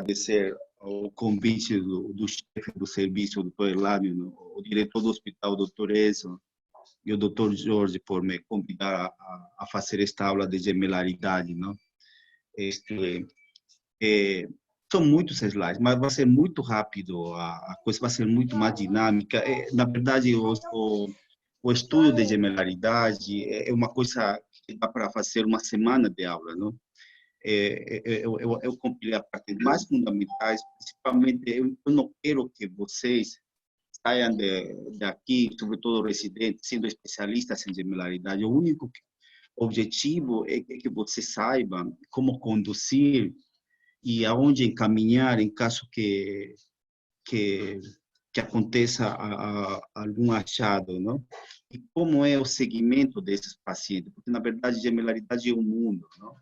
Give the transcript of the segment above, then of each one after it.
agradecer o convite do chefe do serviço, o doutor Elânio, o diretor do hospital, o doutor Enzo, e o doutor Jorge, por me convidar a fazer esta aula de gemelaridade, não? São muitos slides, mas vai ser muito rápido, a coisa vai ser muito mais dinâmica. Na verdade, o estudo de gemelaridade é uma coisa que dá para fazer uma semana de aula, não? Eu compilei a parte mais fundamentais, principalmente, eu não quero que vocês saiam daqui, sobretudo residentes, sendo especialistas em gemelaridade. O único objetivo é que você saiba como conduzir e aonde encaminhar em caso que aconteça algum achado, não? E como é o segmento desses pacientes, porque na verdade gemelaridade é um mundo, não?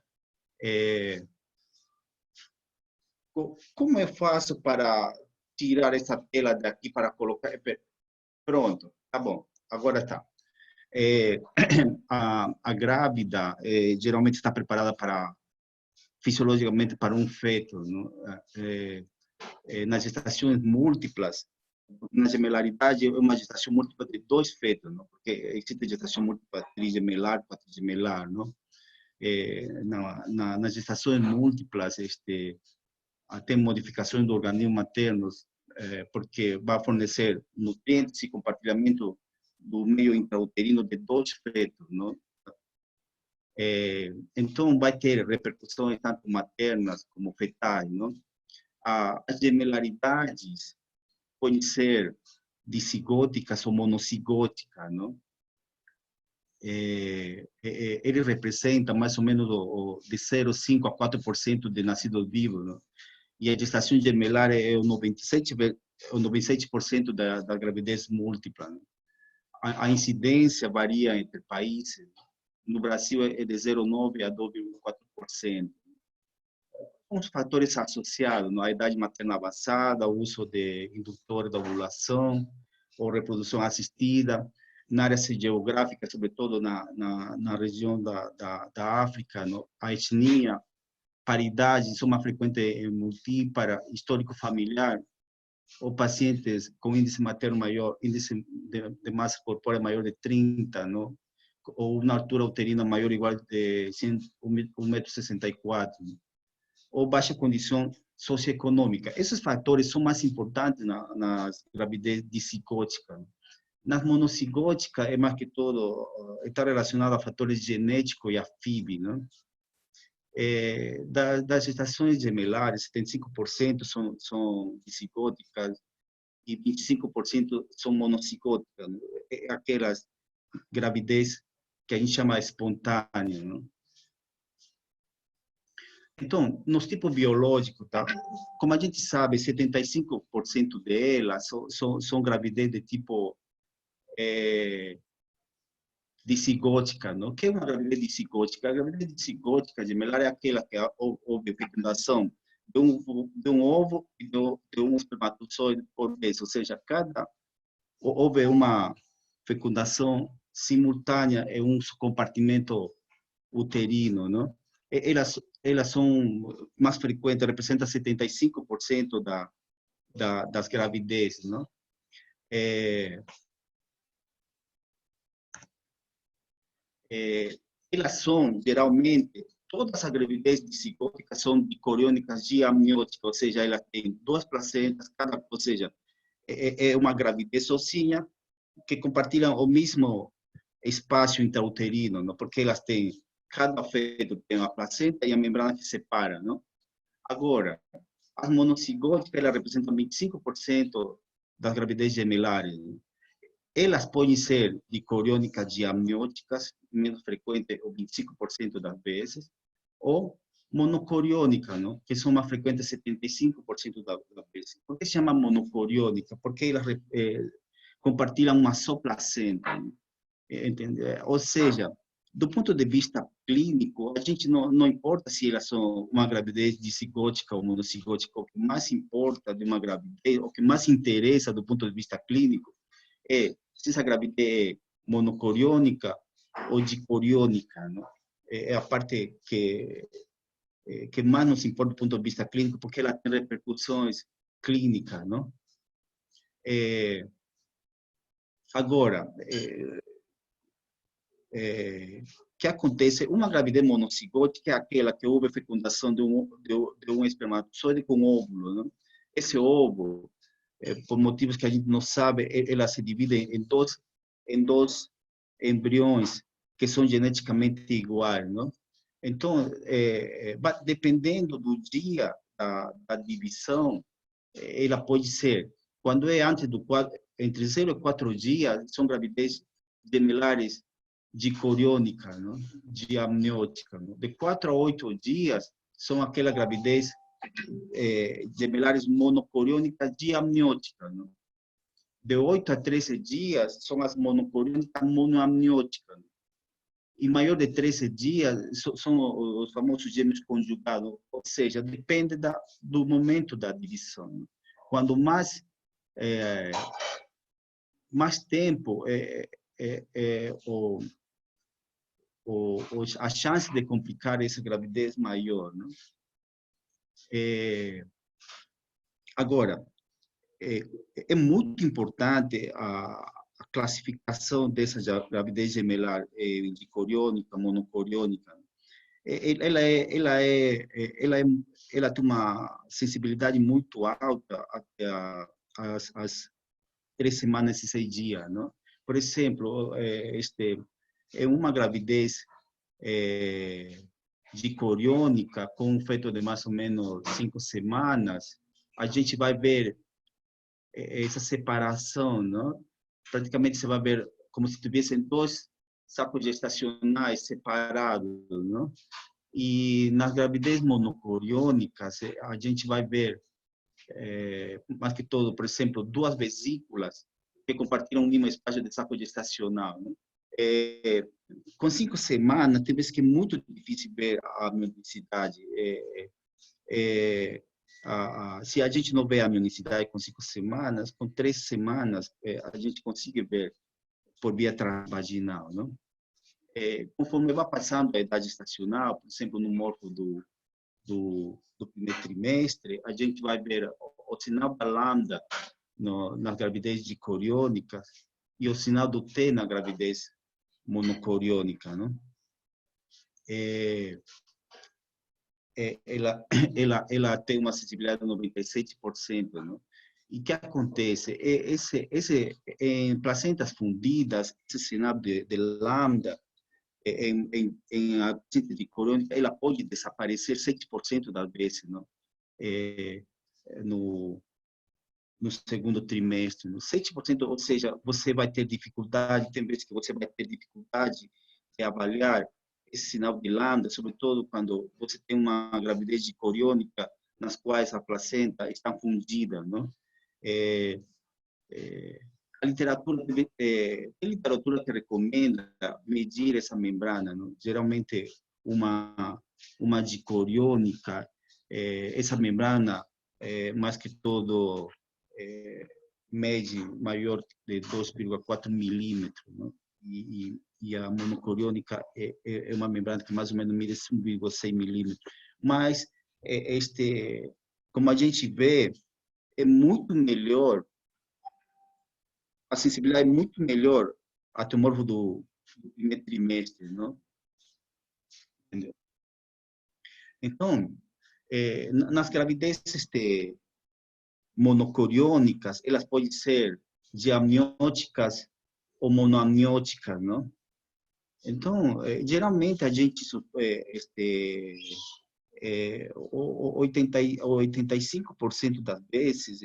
Como eu faço para tirar essa tela daqui para colocar? Pronto, tá bom, agora está. A grávida geralmente está preparada fisiologicamente para um feto, não? Nas gestações múltiplas, na gemelaridade é uma gestação múltipla de dois fetos, não? Porque existe gestação múltipla trigemelar, quadrigemelar, não? Nas gestações múltiplas, tem modificações do organismo materno, porque vai fornecer nutrientes e compartilhamento do meio intrauterino de dois fetos, não? Então, vai ter repercussões tanto maternas como fetais, não? As gemelaridades podem ser dicigóticas ou monocigóticas, não? Ele representa mais ou menos de 0,5 a 4% de nascidos vivos, não? E a gestação gemelar é o 97% da gravidez múltipla, não? A incidência varia entre países. No Brasil é de 0,9 a 2,4%. Os fatores associados, a idade materna avançada, o uso de indutores da ovulação, ou reprodução assistida, na área geográfica, sobretudo na região da África, a etnia, paridade, são mais frequentes em multípara, histórico familiar, ou pacientes com índice materno maior, índice de massa corpórea maior de 30, não? Ou uma altura uterina maior ou igual de 1,64 m, ou baixa condição socioeconômica. Esses fatores são mais importantes nas gravidez dicigóticas. Nas monocigóticas, é mais que todo, está relacionado a fatores genéticos e a FIV, não? Das gestações gemelares, 75% são dicigóticas e 25% são monocigóticas, não? Aquelas gravidez que a gente chama espontânea, não? Então, nos tipos biológicos, tá? Como a gente sabe, 75% delas são gravidez de tipo dicigótica, não? O que é uma gravidez dicigótica? A gravidez dicigótica gemelar é aquela que houve fecundação de um ovo e de um espermatozoide por vez, ou seja, houve uma fecundação simultânea em um compartimento uterino, não? Elas são mais frequentes, representam 75% das gravidezes, não? Elas são, geralmente, todas as gravidezes dicigóticas são dicoriônicas diamnióticas, ou seja, elas têm duas placentas, ou seja, é uma gravidez sozinha que compartilham o mesmo espaço intrauterino, não? Porque elas têm, cada feto tem uma placenta e a membrana que separa, não? Agora, as monocigóticas, elas representam 25% das gravidezes gemelares, não? Elas podem ser dicoriônicas diamnióticas, menos frequente, ou 25% das vezes, ou monocoriônica, não? Que são mais frequentes 75% das vezes. Por que se chama monocoriônica? Porque elas compartilham uma só placenta, entende? Ou seja, do ponto de vista clínico, a gente não importa se elas são uma gravidez dicigótica ou monocigótica, o que mais importa de uma gravidez, o que mais interessa do ponto de vista clínico é se essa gravidez é monocoriônica ou dicoriônica, não? É a parte que que mais nos importa do ponto de vista clínico, porque ela tem repercussões clínicas, não? Agora, o que acontece? Uma gravidez monocigótica é aquela que houve fecundação de um espermatozoide com óvulo, não? Esse óvulo, por motivos que a gente não sabe, ela se divide em dois embriões que são geneticamente iguais, não? Então, dependendo do dia da divisão, ela pode ser, quando é antes entre 0 e 4 dias, são gravidez gemelares dicoriônica, não? Diamniótica. Não? De 4 a 8 dias, são aquela gravidez gemelares monocoriônicas diamnióticas. Não? De 8 a 13 dias, são as monocoriônicas monoamnióticas. E maior de 13 dias, são os famosos gêmeos conjugados, ou seja, depende do momento da divisão. Não? Quando mais tempo a chance de complicar essa gravidez maior. Não? Agora, é muito importante a classificação dessa gravidez gemelar dicoriônica, monocoriônica. Ela tem uma sensibilidade muito alta até as 3 semanas e 6 dias, não? Por exemplo, uma gravidez dicoriônica com um feto de mais ou menos 5 semanas, a gente vai ver essa separação, não? Praticamente você vai ver como se tivessem 2 sacos gestacionais separados, não? E nas gravidez monocoriônicas, a gente vai ver, mais que todo, por exemplo, 2 vesículas que compartilham o mesmo espaço de saco gestacional, não? Com 5 semanas, tem vezes que é muito difícil ver a amnionicidade. Se a gente não vê a amnionicidade com 5 semanas, com 3 semanas, a gente consegue ver por via transvaginal, não? Conforme vai passando a idade gestacional, por exemplo, no morfo do primeiro trimestre, a gente vai ver o sinal da lambda na gravidez dicoriônica e o sinal do T na gravidez monocoriônica, não? Ela tem uma sensibilidade de 97%, não? E o que acontece? Em placentas fundidas, esse sinal de lambda, em a paciente dicoriônica, ela pode desaparecer 7% das vezes, não? No segundo trimestre, no 7%, ou seja, você vai ter dificuldade, tem vezes que você vai ter dificuldade de avaliar esse sinal de lambda, sobretudo quando você tem uma gravidez dicoriônica nas quais a placenta está fundida, não? A literatura tem literatura que recomenda medir essa membrana, não? Geralmente uma dicoriônica, essa membrana mais que todo mede maior de 2,4 milímetros, não? E a monocoriônica é uma membrana que mais ou menos mede 1,6 milímetros. Mas, como a gente vê, é muito melhor, a sensibilidade é muito melhor até o morfo do primeiro trimestre, não? Entendeu? Então, nas gravidezes monocoriônicas, elas podem ser diamnióticas ou monoamnióticas, não? Então, geralmente a gente, 85% das vezes,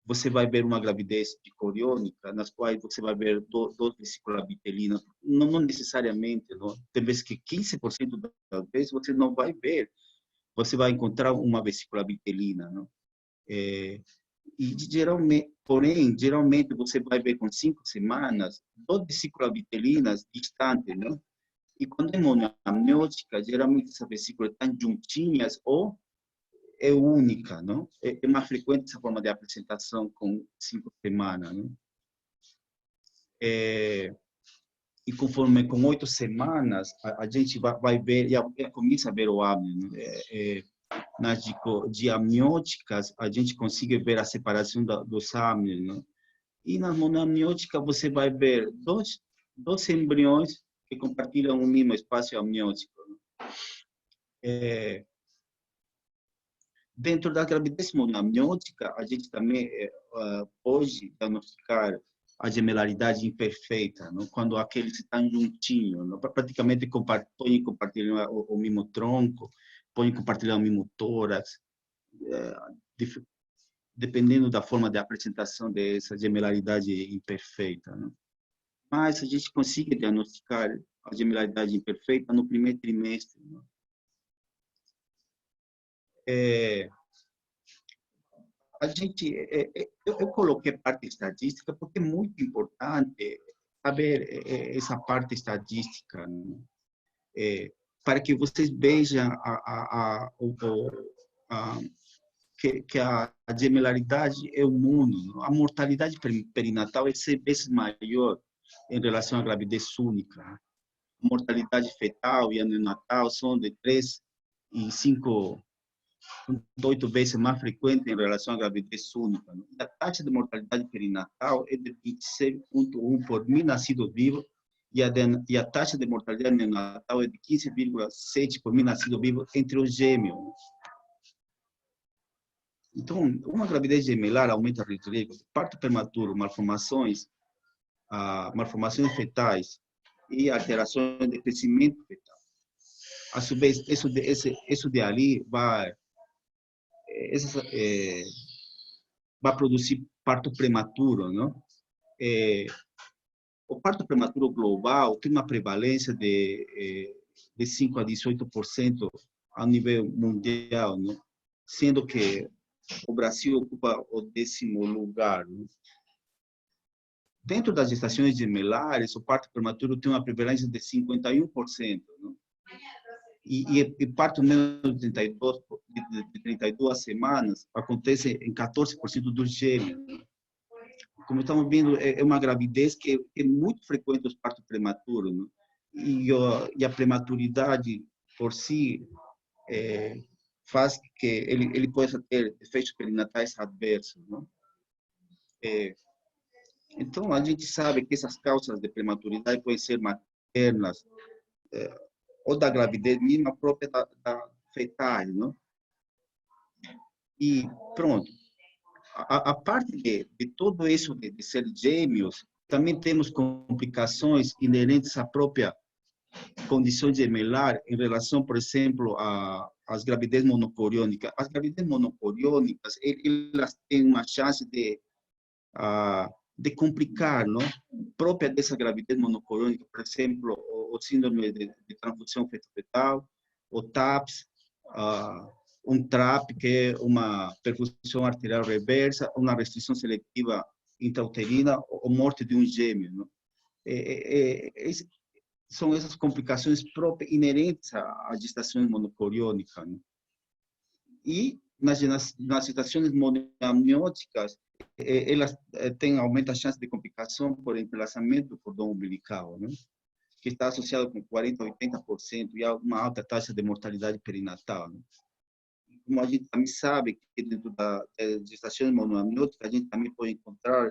você vai ver uma gravidez dicoriônica, nas quais você vai ver 2 vesículas vitelinas, não necessariamente, não? Tem vezes que 15% das vezes você não vai ver, você vai encontrar uma vesícula vitelina, não? E geralmente você vai ver com 5 semanas 2 vesículas vitelinas distantes, não? E quando é monoamniótica, geralmente essas vesículas estão juntinhas ou é única, não? É mais frequente essa forma de apresentação com 5 semanas, não? e conforme com 8 semanas, a gente vai ver, já começa a ver o amnion, né? Nas diamnióticas, a gente consegue ver a separação dos amnions, né? E na monoamniótica, você vai ver dois embriões que compartilham o mesmo espaço amniótico, né? Dentro da gravidez monoamniótica, a gente também pode diagnosticar a gemelaridade imperfeita, não? Quando aqueles estão juntinhos, não? Praticamente podem compartilhar o mesmo tronco, podem compartilhar o mesmo tórax, dependendo da forma de apresentação dessa gemelaridade imperfeita, não? Mas a gente consegue diagnosticar a gemelaridade imperfeita no primeiro trimestre, não? A gente, eu coloquei parte estatística porque é muito importante saber essa parte estatística, né? Para que vocês vejam que a gemelaridade é o mundo, não? A mortalidade perinatal é 6 vezes maior em relação à gravidez única. A mortalidade fetal e a neonatal são de 3 e 8 vezes mais frequente em relação à gravidez única, não? A taxa de mortalidade perinatal é de 26,1 por mil nascidos vivos e a taxa de mortalidade neonatal é de 15,7 por mil nascidos vivos entre os gêmeos. Então, uma gravidez gemelar aumenta o risco de parto prematuro, malformações fetais e alterações de crescimento fetal. A sua vez, isso de ali vai produzir parto prematuro, não? O parto prematuro global tem uma prevalência de 5 a 18% a nível mundial, não? Sendo que o Brasil ocupa o 10º lugar, não? Dentro das gestações gemelares, o parto prematuro tem uma prevalência de 51%, não? E parto menos de 32 semanas acontece em 14% dos gêmeos. Como estamos vendo, é uma gravidez que é muito frequente os partos prematuros, não? E a prematuridade por si faz que ele possa ter efeitos perinatais adversos, não? Então, a gente sabe que essas causas de prematuridade podem ser maternas, ou da gravidez mesmo própria da fetais, não? E pronto. A parte de tudo isso de ser gêmeos, também temos complicações inerentes à própria condição gemelar em relação, por exemplo, às gravidez monocoriônicas. As gravidez monocoriônicas, elas têm uma chance de complicar, não? Própria dessa gravidez monocoriônica, por exemplo, o síndrome de transfusão fetal, o TAPS, TRAP, que é uma perfusão arterial reversa, uma restrição seletiva intrauterina ou morte de um gêmeo, não? São essas complicações próprias, inerentes à gestação monocoriônica, não? E nas gestações monoamnióticas, elas aumentam a chance de complicação por entrelaçamento do cordão umbilical, né? Que está associado com 40% a 80% e uma alta taxa de mortalidade perinatal, né? Como a gente também sabe que dentro da gestação monoamniótica, a gente também pode encontrar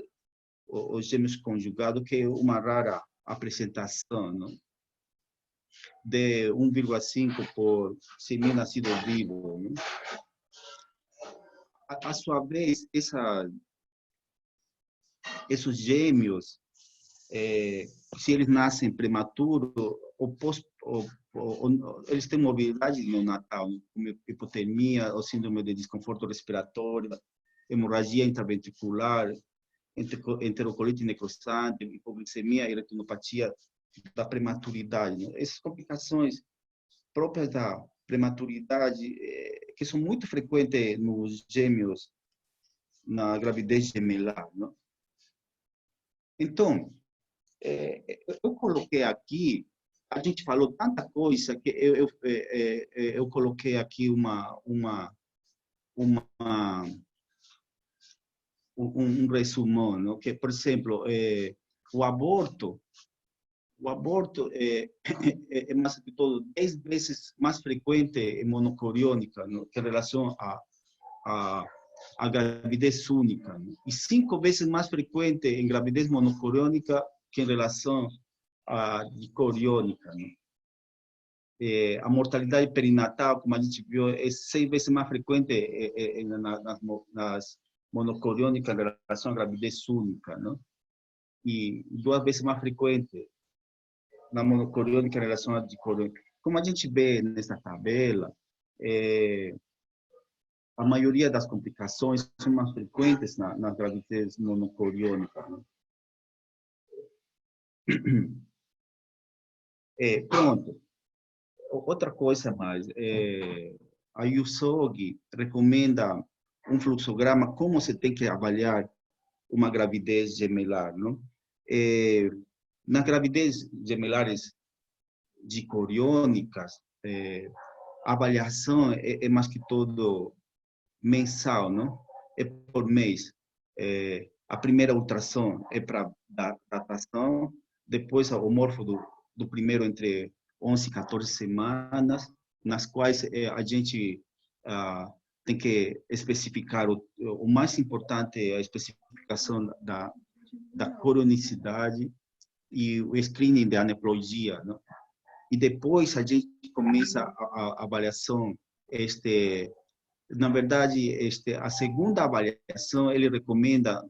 os gêmeos conjugados, que é uma rara apresentação, não? De 1,5 por 100 mil nascidos vivos, né? A sua vez, esses gêmeos, se eles nascem prematuros, eles têm mobilidade neonatal, como hipotermia, ou síndrome de desconforto respiratório, hemorragia intraventricular, enterocolite necrosante, hipoglicemia e retinopatia da prematuridade, né? Essas complicações próprias da prematuridade, que são muito frequentes nos gêmeos, na gravidez gemelar, não? Então, eu coloquei aqui, a gente falou tanta coisa que eu coloquei aqui um resumão, não? Que, por exemplo, o aborto o aborto é mais que todo 10 vezes mais frequente em monocoriônica, no, que em relação a gravidez única, né? E 5 vezes mais frequente em gravidez monocoriônica que em relação a dicoriônica, né? A mortalidade perinatal, como a gente viu, é 6 vezes mais frequente nas monocoriônicas em relação à gravidez única, né? E 2 vezes mais frequente na monocoriônica em relação à dicoriônica. Como a gente vê nessa tabela, a maioria das complicações são mais frequentes na gravidez monocoriônica. Pronto. Outra coisa mais, a USOG recomenda um fluxograma, como você tem que avaliar uma gravidez gemelar, não? Na gravidez gemelares dicoriônicas, a avaliação é mais que todo mensal, não? É por mês. A primeira ultrassom é para datação, depois o morfo do primeiro entre 11 e 14 semanas, nas quais a gente tem que especificar, o mais importante é a especificação da cronicidade e o screening de aneuploidia, não? E depois a gente começa a avaliação, na verdade, a segunda avaliação, ele recomenda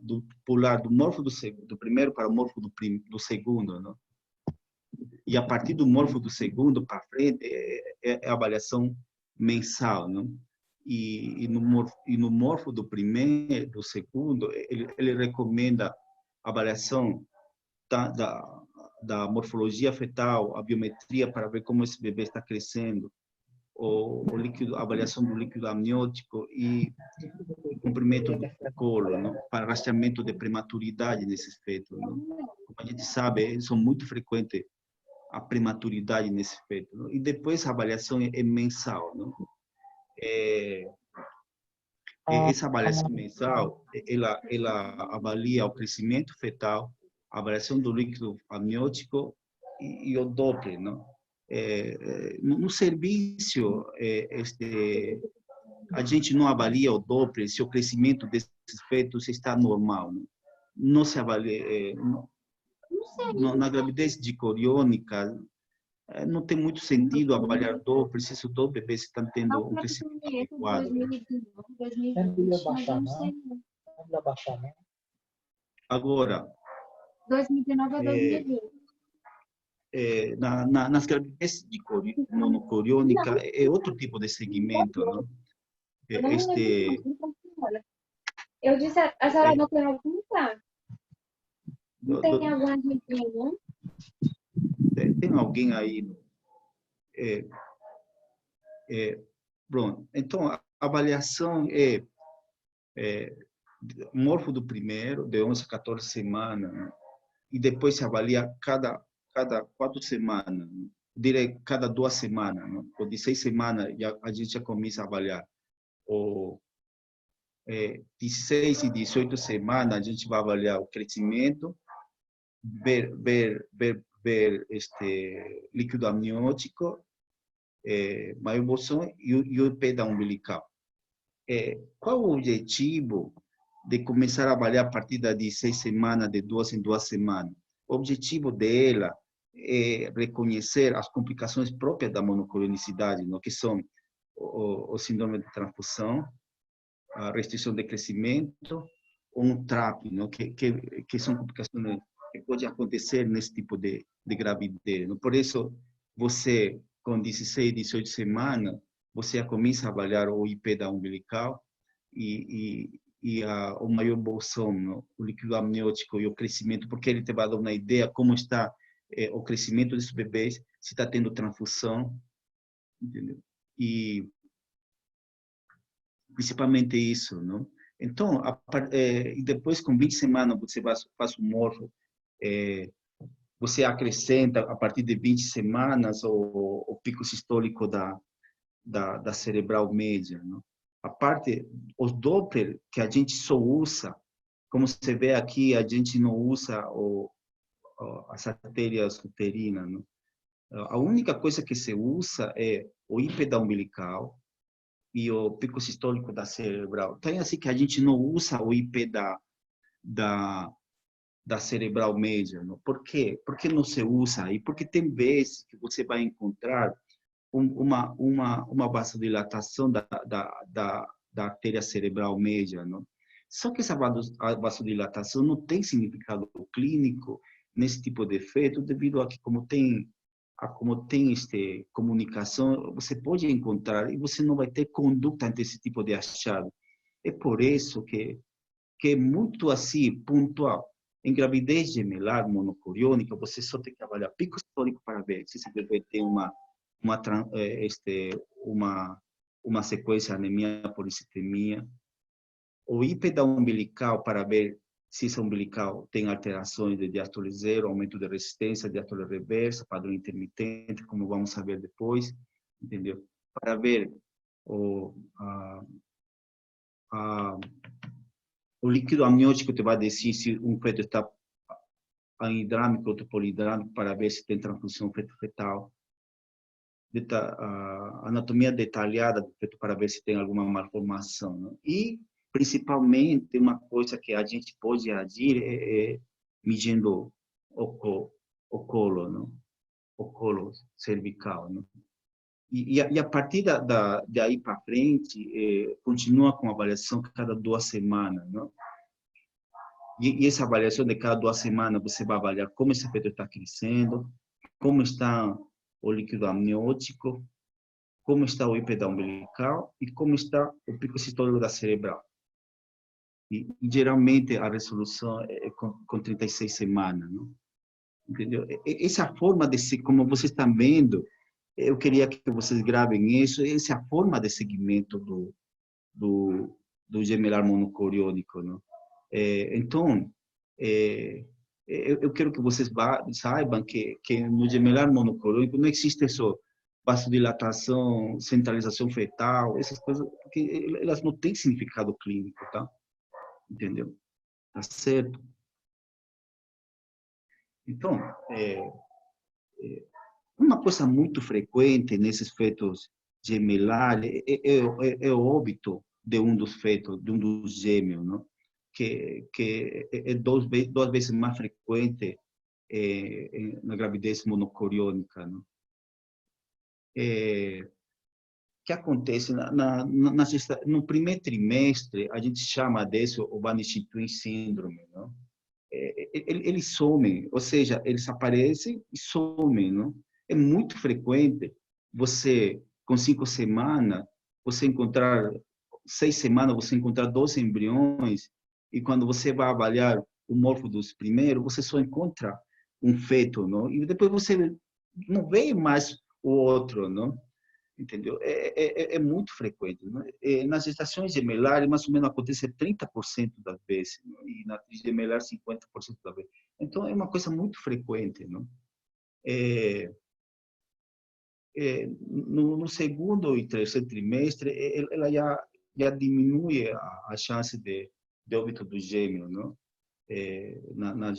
pular do morfo do primeiro para o morfo do segundo, não? E a partir do morfo do segundo para frente, é a avaliação mensal, não? E no morfo do primeiro, do segundo, ele recomenda a avaliação da morfologia fetal, a biometria para ver como esse bebê está crescendo, o líquido, a avaliação do líquido amniótico e o comprimento do colo, não? Para rastreamento de prematuridade nesses fetos. Não? Como a gente sabe, são muito frequentes a prematuridade nesse feto. Não? E depois a avaliação é mensal. Não? Essa avaliação mensal, ela avalia o crescimento fetal, a avaliação do líquido amniótico e o Doppler, não? No serviço, a gente não avalia o Doppler se o crescimento desses fetos está normal. Não se avalia, na gravidez dicoriônica, não tem muito sentido avaliar Doppler se os dois bebês estão tendo um crescimento adequado. Agora, 2019 a 2020. nas gravidez monocoriônica é outro tipo de segmento, não? Eu disse, a senhora não tem algum lugar? Não tem algum argentino, não? Tem alguém aí? Pronto. Então, a avaliação morfo do primeiro, de 11 a 14 semanas, né? E depois se avalia cada 4 semanas, né? Direi cada 2 semanas, né? Ou de 6 semanas a gente já começa a avaliar. Ou de 6 e 18 semanas a gente vai avaliar o crescimento, ver líquido amniótico, maior bolsão e o pé da umbilical. Qual o objetivo de começar a avaliar a partir de 6 semanas, de 2 em 2 semanas? O objetivo dela é reconhecer as complicações próprias da monocorionicidade, no que são o síndrome de transfusão, a restrição de crescimento, ou um TRAP, no? Que são complicações que podem acontecer nesse tipo de gravidez. No? Por isso, você, com 16, 18 semanas, você já começa a avaliar o IP da umbilical e o maior bolsão, no? O líquido amniótico e o crescimento, porque ele te vai dar uma ideia como está o crescimento desses bebês, se está tendo transfusão, entendeu? E principalmente isso, não? Então, e depois com 20 semanas você faz o morfo, você acrescenta a partir de 20 semanas o pico sistólico da cerebral média, não? A parte, os Doppler que a gente só usa, como você vê aqui, a gente não usa as artérias uterinas, não? A única coisa que se usa é o hípeda umbilical e o pico sistólico da cerebral. Então, é assim que a gente não usa o hípeda da cerebral média. Não? Por quê? Porque não se usa aí? Porque tem vezes que você vai encontrar uma vasodilatação da artéria cerebral média. Não? Só que essa vasodilatação não tem significado clínico nesse tipo de efeito, devido a que, como tem comunicação, você pode encontrar e você não vai ter conduta ante esse tipo de achado. É por isso que é muito assim, pontual. Em gravidez gemelar monocoriônica, você só tem que avaliar pico sistólico para ver se esse bebê tem uma, uma sequência de anemia policitemia, o hípeda umbilical para ver se esse umbilical tem alterações de diástole zero, aumento de resistência, diástole reversa, padrão intermitente, como vamos saber depois, entendeu? Para ver o líquido amniótico te vai dizer se um feto está anidrâmico ou polidrâmico, para ver se tem transfusão feto-fetal. Anatomia detalhada do feto para ver se tem alguma malformação. Não? E, principalmente, uma coisa que a gente pode agir é medindo o colo, não? O colo cervical. Não? E a partir de aí para frente, continua com avaliação cada 2 semanas. Não? E essa avaliação de cada 2 semanas, você vai avaliar como esse feto está crescendo, como está o líquido amniótico, como está o hípeda umbilical e como está o pico sistólico da cerebral. E geralmente a resolução é com 36 semanas, não? Entendeu? Essa forma de ser, como vocês estão vendo, eu queria que vocês gravem isso, essa é a forma de seguimento do gemelar monocoriônico, não? Então, eu quero que vocês saibam que no gemelar monocoriônico não existe só vasodilatação, centralização fetal, essas coisas, porque elas não têm significado clínico, tá? Entendeu? Tá certo? Então, uma coisa muito frequente nesses fetos gemelares é o óbito de um dos fetos, de um dos gêmeos, não? Que é 2 vezes mais frequente na gravidez monocoriônica, não? Que acontece no primeiro trimestre, a gente chama disso o Vanished Twin Syndrome, não? Eles somem, ou seja, eles aparecem e somem, não? É muito frequente você, com 5 semanas, você encontrar, 6 semanas, você encontrar 2 embriões, e quando você vai avaliar o morfo dos primeiros, você só encontra um feto, não? E depois você não vê mais o outro, não? Entendeu? É muito frequente. Não? Nas gestações gemelares, mais ou menos acontece 30% das vezes, não? E na gemelar, 50% das vezes. Então, é uma coisa muito frequente. Não? No segundo e terceiro trimestre, ela já diminui a chance de óbito do gêmeo, não? Na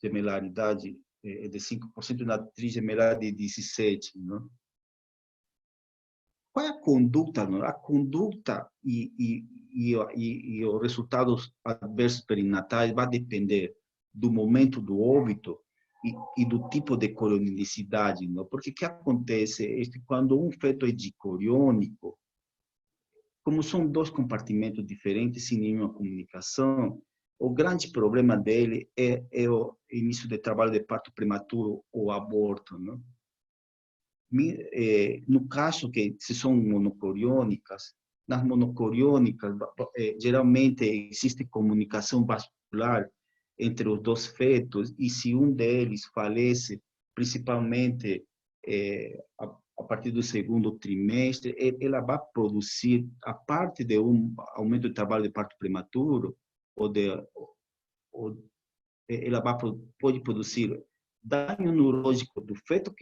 gemelaridade é de 5%, na trigemelar de 17%. Não? Qual é a conduta? Não? A conduta e os resultados adversos perinatais vai depender do momento do óbito e do tipo de corionicidade. Não? Porque o que acontece é que quando um feto é dicoriônico, como são 2 compartimentos diferentes, sem nenhuma comunicação, o grande problema dele é o início de trabalho de parto prematuro ou aborto. Não? No caso que se são monocoriônicas, nas monocoriônicas, geralmente existe comunicação vascular entre os 2 fetos, e se um deles falece, principalmente a partir do segundo trimestre, ela vai produzir, a parte de um aumento de trabalho de parto prematuro, ela pode produzir dano neurológico do feto,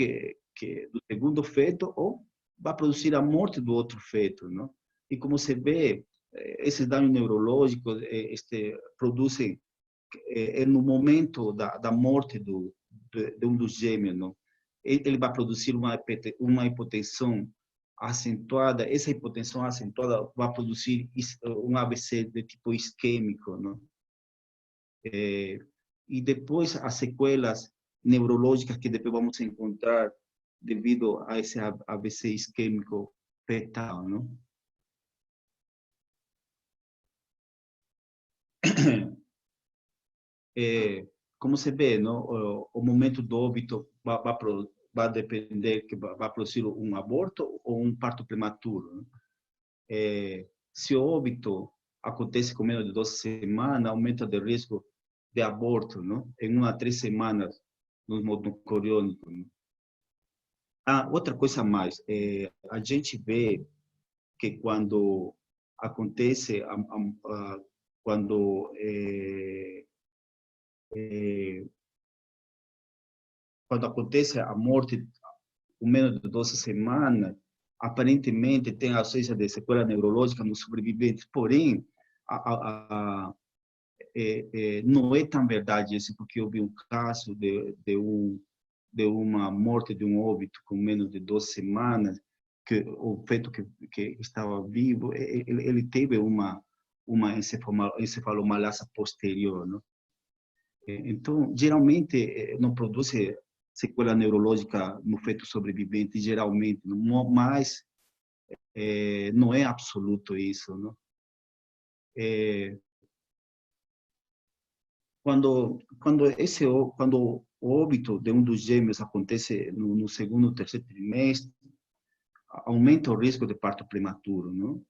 do segundo feto, ou vai produzir a morte do outro feto, não? E como se vê, esses danos neurológicos produzem no momento da morte do de um dos gêmeos, não? Ele vai produzir uma hipotensão acentuada. Essa hipotensão acentuada vai produzir um AVC de tipo isquêmico, não? E depois as sequelas neurológicas que depois vamos encontrar devido a esse AVC isquêmico fetal, não? Como se vê, não? O momento do óbito vai depender que vai produzir um aborto ou um parto prematuro, não? Se o óbito acontece com menos de 12 semanas, aumenta o risco de aborto, não? Em 1 a 3 semanas no modo coriônico. Outra coisa a mais, a gente vê que acontece, quando quando acontece a morte com menos de 12 semanas, aparentemente tem ausência de sequela neurológica nos sobreviventes, porém, não é tão verdade isso, porque houve um caso de uma morte de um óbito com menos de 12 semanas, que o feto que estava vivo, ele teve uma encefalomalasa posterior, não? Então, geralmente, não produz sequela neurológica no feto sobrevivente, geralmente, mas não é absoluto isso, não? Quando o óbito de um dos gêmeos acontece no segundo ou terceiro trimestre, aumenta o risco de parto prematuro, não?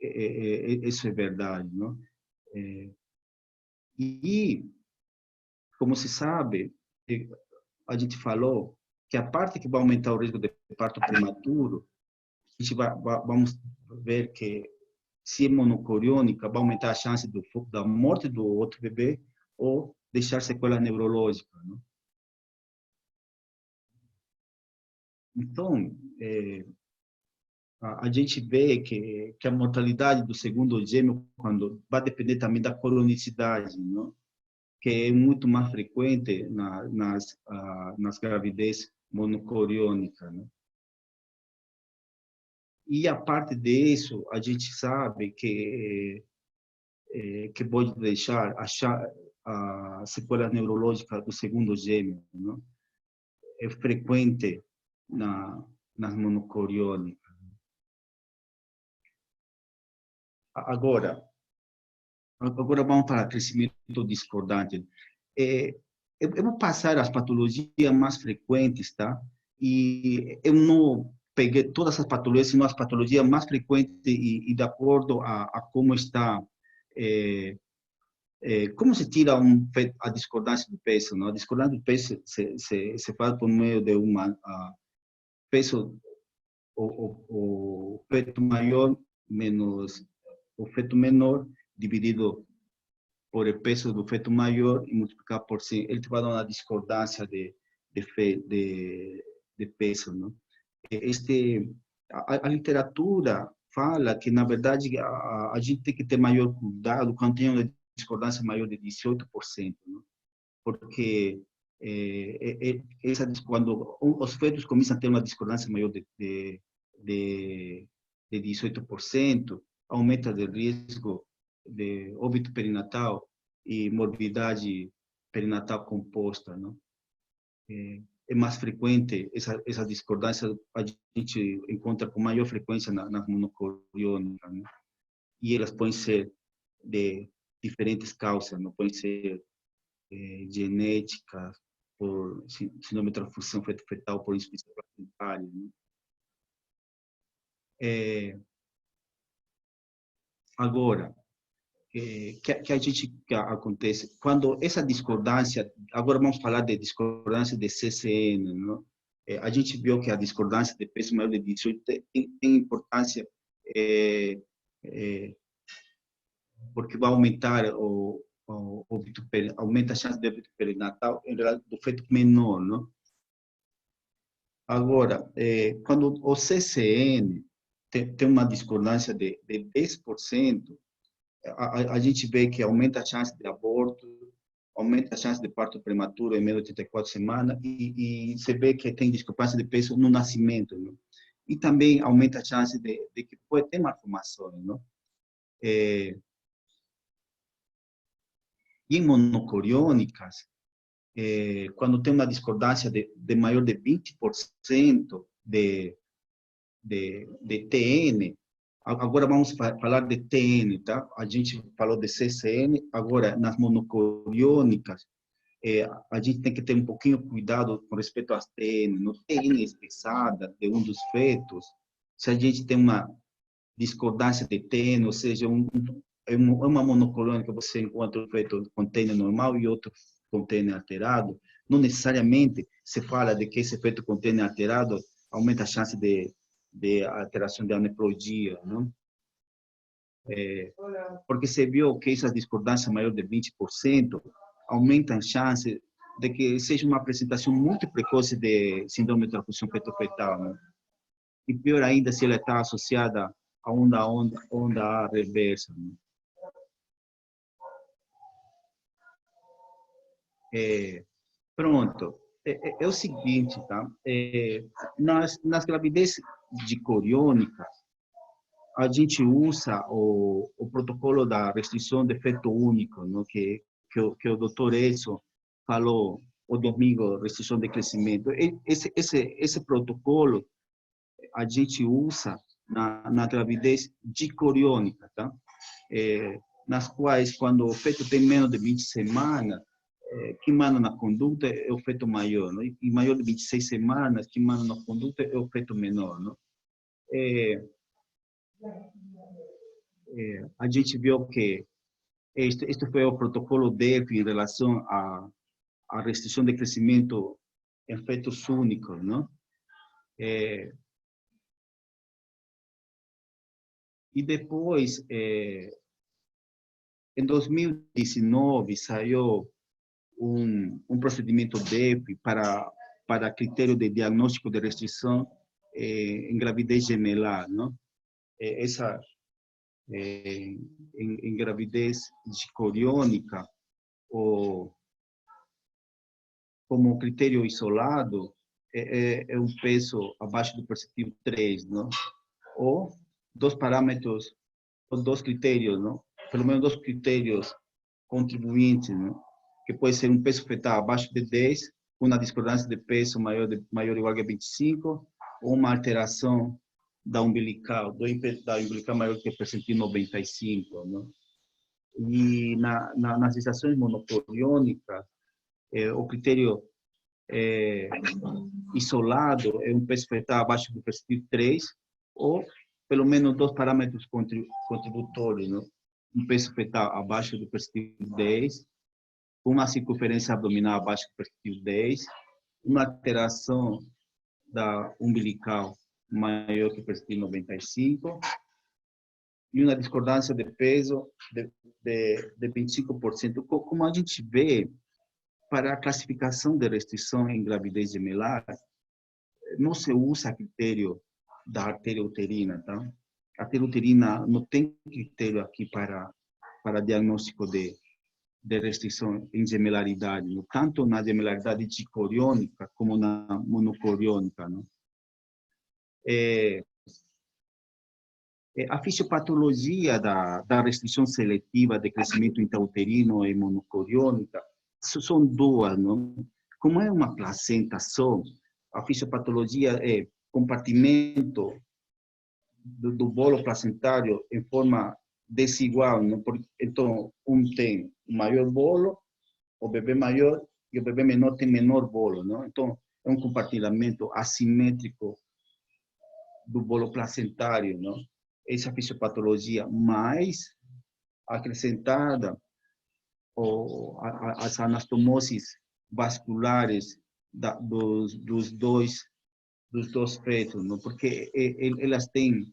Isso é verdade, não? E, como se sabe, a gente falou que a parte que vai aumentar o risco de parto prematuro, a gente vamos ver que se é monocoriônica, vai aumentar a chance da morte do outro bebê ou deixar sequela neurológica, não? Então, a gente vê que a mortalidade do segundo gêmeo vai depender também da cronicidade, não? Que é muito mais frequente nas gravidez monocoriônicas, né? E a parte disso, a gente sabe que pode deixar a sequela neurológica do segundo gêmeo, não? É frequente nas monocoriônicas. Agora, vamos para crescimento discordante. Eu vou passar as patologias mais frequentes, tá? E eu não peguei todas as patologias, senão as patologias mais frequentes e de acordo a como está, como se tira a discordância do peso, não? A discordância do peso se faz por meio de uma peso, o feto maior menos o feto menor dividido por el peso do feto maior e multiplicar por 100, ele te vai dar uma discordância de peso, não? A literatura fala que, na verdade, a gente tem que ter maior cuidado quando tem uma discordância maior de 18%, não? Porque quando os fetos começam a ter uma discordância maior de 18%, aumenta o risco de óbito perinatal e morbidade perinatal composta, não? É mais frequente essa discordância, a gente encontra com maior frequência nas monocoriônicas, né? E elas podem ser de diferentes causas, não podem ser genéticas, por síndrome de transfusão fetal por insuficiência placentária, né? Agora, que a gente que acontece quando essa discordância, agora vamos falar de discordância de CCN, não? A gente viu que a discordância de peso maior de 18 tem importância, porque vai aumentar aumenta a chance de óbito perinatal do feto menor, não? Agora, quando o CCN tem uma discordância de 10%, a gente vê que aumenta a chance de aborto aumenta a chance de parto prematuro em menos de 34 semanas e se vê que tem discrepância de peso no nascimento, não? E também aumenta a chance de que pode ter malformações, não? E em monocoriônicas, quando tem uma discordância de maior de 20% de TN, agora vamos falar de TN, tá? A gente falou de CCN, agora nas monocoriônicas, a gente tem que ter um pouquinho cuidado com respeito às TN. No TN pesada de um dos fetos, se a gente tem uma discordância de TN, ou seja, uma monocoriônica, você encontra um feto com TN normal e outro com TN alterado, não necessariamente se fala de que esse feto com TN alterado aumenta a chance de alteração de aneuploidia, não? Porque se viu que essas discordâncias maior de 20% aumentam a chance de que seja uma apresentação muito precoce de síndrome de transfusão feto-fetal, né? E pior ainda se ela está associada a onda A reversa, né? Pronto. É o seguinte, tá? Nas gravidez dicoriônicas, a gente usa o protocolo da restrição de feto único, no, que o doutor Edson falou o domingo, restrição de crescimento. Esse protocolo a gente usa na gravidez dicoriônica, tá? Nas quais, quando o feto tem menos de 20 semanas, quem manda na conduta é o feto maior, não? E maior de 26 semanas, quem manda na conduta é o feto menor, não? A gente viu que este foi o protocolo DEF em relação à restrição de crescimento em fetos únicos, não? E depois, em 2019, saiu um procedimento DEF para critério de diagnóstico de restrição em gravidez gemelar, não? Essa em gravidez dicoriônica, como critério isolado, é um peso abaixo do perceptível 3, não? Ou dois parâmetros, ou dois critérios, não? Pelo menos dois critérios contribuintes, não? Que pode ser um peso fetal abaixo de 10, uma discordância de peso maior ou igual a 25, ou uma alteração da umbilical maior que percentil 95, não? E nas gestações monocoriônicas, o critério isolado é um peso fetal abaixo do percentil 3, ou pelo menos dois parâmetros contributórios, não? Um peso fetal abaixo do percentil 10, uma circunferência abdominal abaixo do percentil 10, uma alteração da umbilical maior que o percentil 95 e uma discordância de peso de 25%. Como a gente vê, para a classificação de restrição em gravidez gemelar, não se usa critério da artéria uterina, tá? A artéria uterina não tem critério aqui para diagnóstico de restrição em gemelaridade, não? Tanto na gemelaridade dicoriônica como na monocoriônica, não? A fisiopatologia da restrição seletiva de crescimento intrauterino e monocoriônica são duas, não? Como é uma placenta só, a fisiopatologia é compartimento do bolo placentário em forma desigual, não? Então, tem maior bolo, o bebê maior, e o bebê menor tem menor bolo, não? Então, é um compartilhamento assimétrico do bolo placentário, não? Essa fisiopatologia mais acrescentada as anastomoses vasculares dos dois fetos, não? Porque elas têm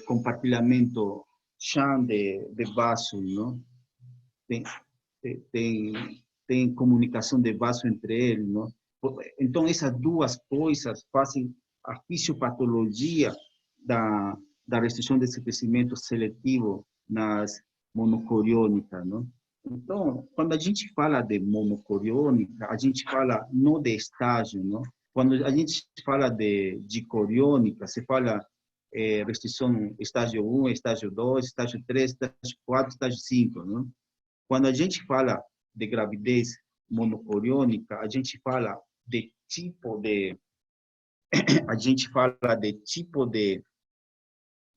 compartilhamento chão de vaso, não? Tem comunicação de vaso entre eles, não? Então essas duas coisas fazem a fisiopatologia da restrição desse crescimento seletivo nas monocoriônicas, não? Então, quando a gente fala de monocoriônica, a gente fala não de estágio, não? Quando a gente fala de coriônica, se fala restrição estágio 1, estágio 2, estágio 3, estágio 4, estágio 5, não? Quando a gente fala de gravidez monocoriônica, a gente fala de tipo de a gente fala de tipo de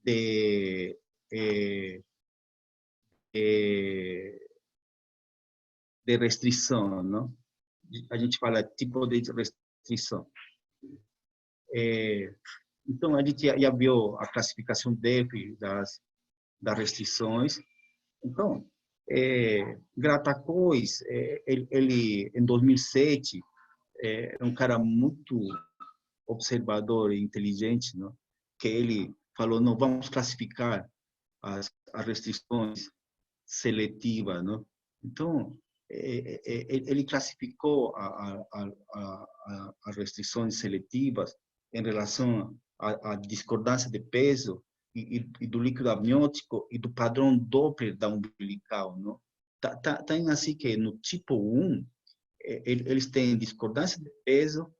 eh, eh, de restrição, não? A gente fala tipo de restrição. Então, a gente já viu a classificação DEF das restrições. Então, Gratacois, ele, em 2007, é um cara muito observador e inteligente, não? Que ele falou, não, vamos classificar as restrições seletivas, não? Então, ele classificou as restrições seletivas em relação à discordância de peso e do líquido amniótico e do padrão Doppler da umbilical, não? Tem assim que no tipo 1, eles têm discordância de peso,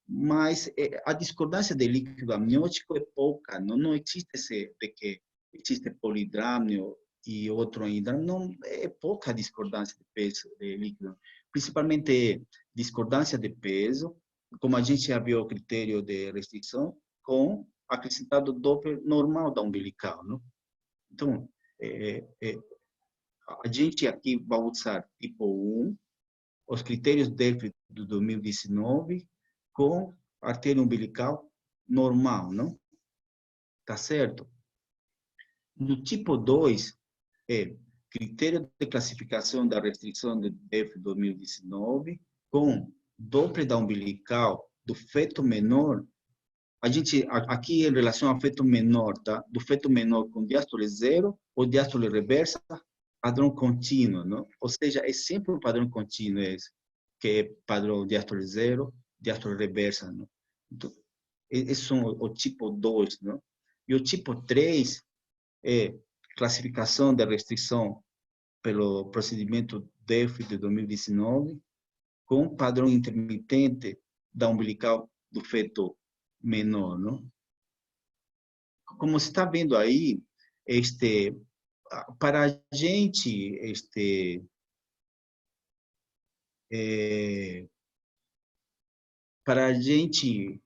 mas a discordância de líquido amniótico é pouca, não existe esse de que existe polidrâmnio e outro ainda, não é pouca discordância de peso de líquido, principalmente discordância de peso, como a gente já viu o critério de restrição, com acrescentado Doppler normal da umbilical, não? Então, a gente aqui vai usar tipo 1, os critérios DEF do 2019, com artéria umbilical normal, não? Tá certo? No tipo 2, critério de classificação da restrição de DEF 2019, com Doppler da umbilical do feto menor. A gente, aqui em relação ao feto menor, tá? Do feto menor com diástole zero ou diástole reversa, padrão contínuo, não? Ou seja, é sempre um padrão contínuo esse, que é padrão diástole zero, diástole reversa, não? Então, esses são o tipo 2, não? E o tipo 3 é classificação da restrição pelo procedimento DEF de 2019, com padrão intermitente da umbilical do feto menor, não? Como você está vendo aí, para a gente, para a gente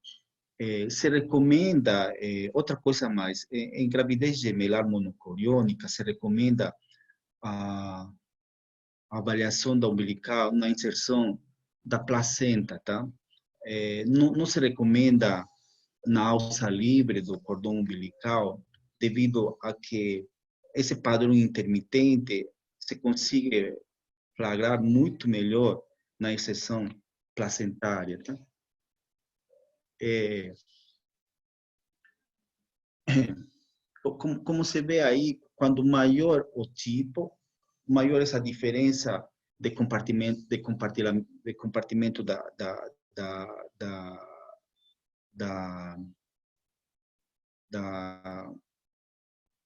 se recomenda outra coisa mais, em gravidez gemelar monocoriônica se recomenda a avaliação da umbilical na inserção da placenta, tá? Não se recomenda na alça livre do cordão umbilical, devido a que esse padrão intermitente se consegue flagrar muito melhor na inserção placentária, tá? Como se vê aí, quando maior o tipo, maior essa diferença de compartimento da, da, da,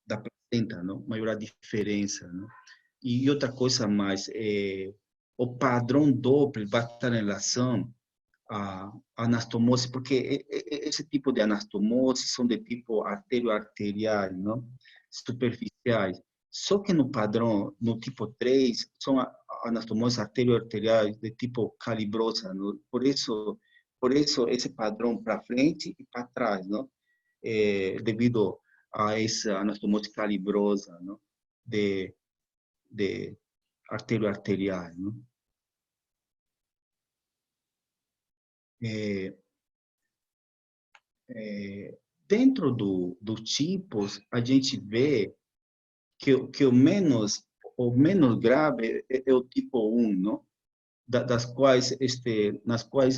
da placenta, não? Maior a diferença, não? E outra coisa mais, o padrão Doppler vai estar em relação à anastomose, porque esse tipo de anastomose são de tipo artério-arterial, não? Superficiais. Só que no padrão, no tipo 3, são anastomoses artério-arteriais de tipo calibrosa, não? Por isso esse padrão para frente e para trás, não? Devido a essa anastomose calibrosa, não? De artério-arterial, não? É, dentro dos tipos, a gente vê que o menos grave é o tipo 1, não? Das quais, nas quais,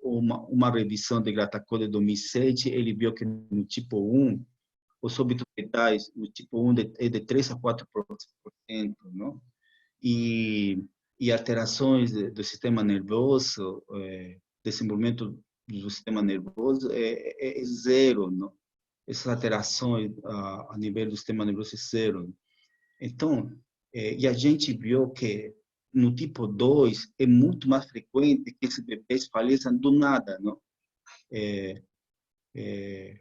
uma revisão de Gratacola de 2007, ele viu que no tipo 1, os óbitos fetais, no tipo 1 é de 3 a 4%, não? E, e alterações do sistema nervoso, desenvolvimento do sistema nervoso é zero, não? Essas alterações a nível do sistema nervoso é zero. Então, E a gente viu que no tipo 2 é muito mais frequente que esses bebês faleçam do nada, não? É, é,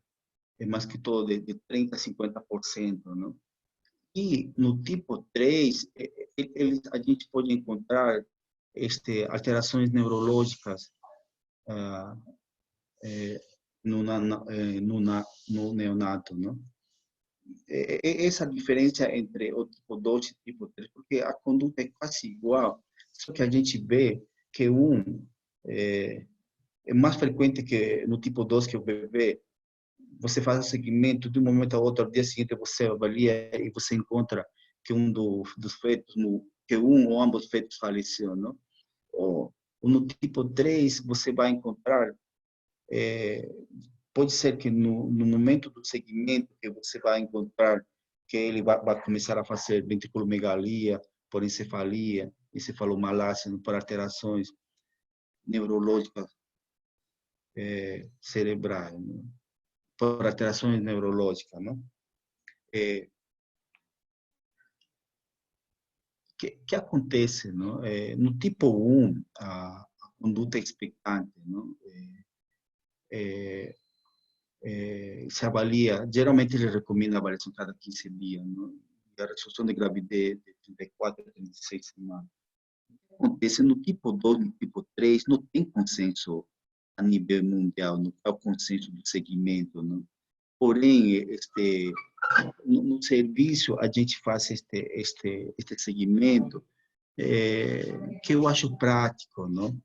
é mais que todo de 30% a 50%, não? E no tipo 3, a gente pode encontrar alterações neurológicas ah, no neonato, não? Essa diferença entre o tipo 2 e o tipo 3, porque a conduta é quase igual, só que a gente vê que é, é mais frequente que no tipo 2 que o bebê, você faz o seguimento de um momento ao outro, ao dia seguinte você avalia e você encontra que dos fetos, que um ou ambos fetos faleceu, não? Ou no tipo 3, você vai encontrar, pode ser que no momento do segmento que você vai encontrar que ele vai começar a fazer ventriculomegalia, por encefalia, encefalomalácia, por alterações neurológicas cerebrais, né? Por alterações neurológicas, não? É, que acontece, não? No tipo 1, a conduta expectante, não? Se avalia, geralmente ele recomenda a avaliação cada 15 dias, não? E a resolução de gravidez de 34 a 36 semanas. Acontece no tipo 2, no tipo 3, não tem consenso a nível mundial, não há o consenso do segmento, não? Porém, no serviço, a gente faz este segmento, que eu acho prático, não?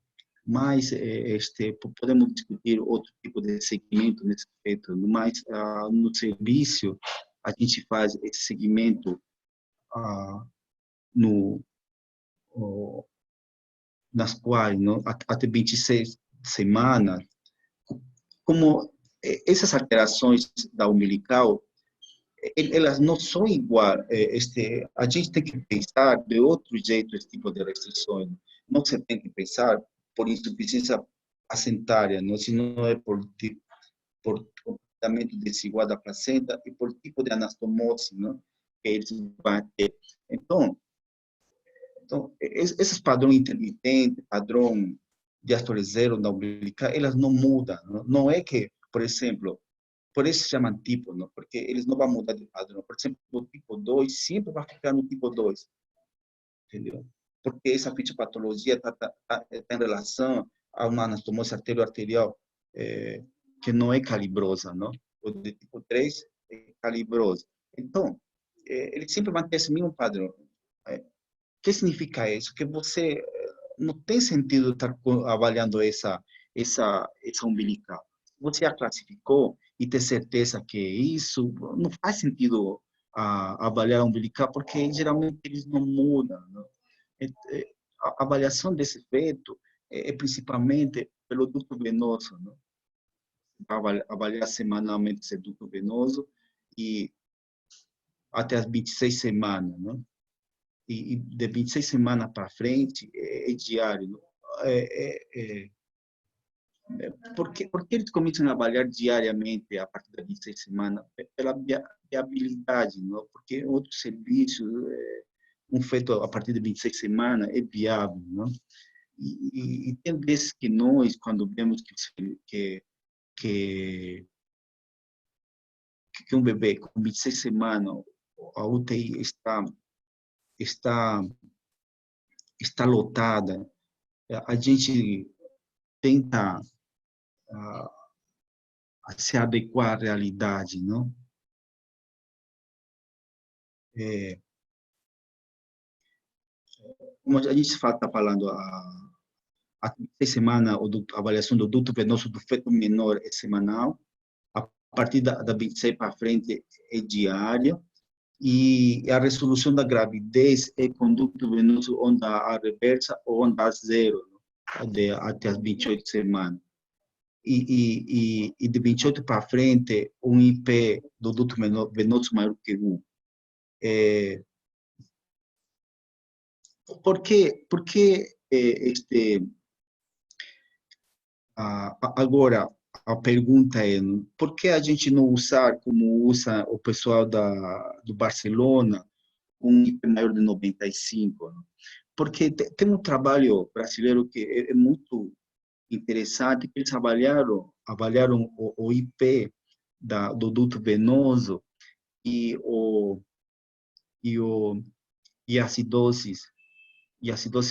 Mas podemos discutir outro tipo de segmento nesse aspecto, mas no serviço a gente faz esse segmento no nas quais, não, até 26 semanas, como essas alterações da umbilical, elas não são igual. A gente tem que pensar de outro jeito esse tipo de restrições. Não se tem que pensar por insuficiência placentária, não, se não é por comportamento desigual da placenta e por tipo de anastomose, não, que eles vão ter. Então, esses padrões intermitentes, padrão diástole zero da umbilical, elas não mudam. Não é que, por exemplo, por isso se chamam tipo, não? Porque eles não vão mudar de padrão. Por exemplo, o tipo 2 sempre vai ficar no tipo 2, entendeu? Porque essa fisiopatologia está em relação a uma anatomose arterial que não é calibrosa, não? O de tipo 3 é calibrosa. Então, ele sempre mantém esse mesmo padrão. O que significa isso? Que você não tem sentido estar avaliando essa umbilical. Você a classificou e ter certeza que é isso, não faz sentido avaliar a umbilical, porque geralmente eles não mudam. Não? A avaliação desse efeito é principalmente pelo duto venoso. Não? Avaliar semanalmente esse duto venoso e até as 26 semanas. Não? E de 26 semanas para frente é diário. Não? Porque eles começam a trabalhar diariamente a partir das 26 semanas? Pela viabilidade, não? Porque outros serviços, feito a partir de 26 semanas, é viável. Não? E tem vezes que nós, quando vemos que, que um bebê com 26 semanas, a UTI está, está lotada, a gente tenta se adequar à realidade, não? Como a gente está falando, a 6 semanas, a avaliação do duto venoso do feto menor é semanal, a partir da 26 para frente é diária, e a resolução da gravidez é com duto venoso onda A reversa ou onda A zero, até as 28 semanas. E de 28 para frente, um IP do duto venoso maior que 1. Porque agora a pergunta é, por que a gente não usar como usa o pessoal do Barcelona, um IP maior de 95, né? Porque tem um trabalho brasileiro que é muito interessante, que eles avaliaram o IP do duto venoso e o e a acidose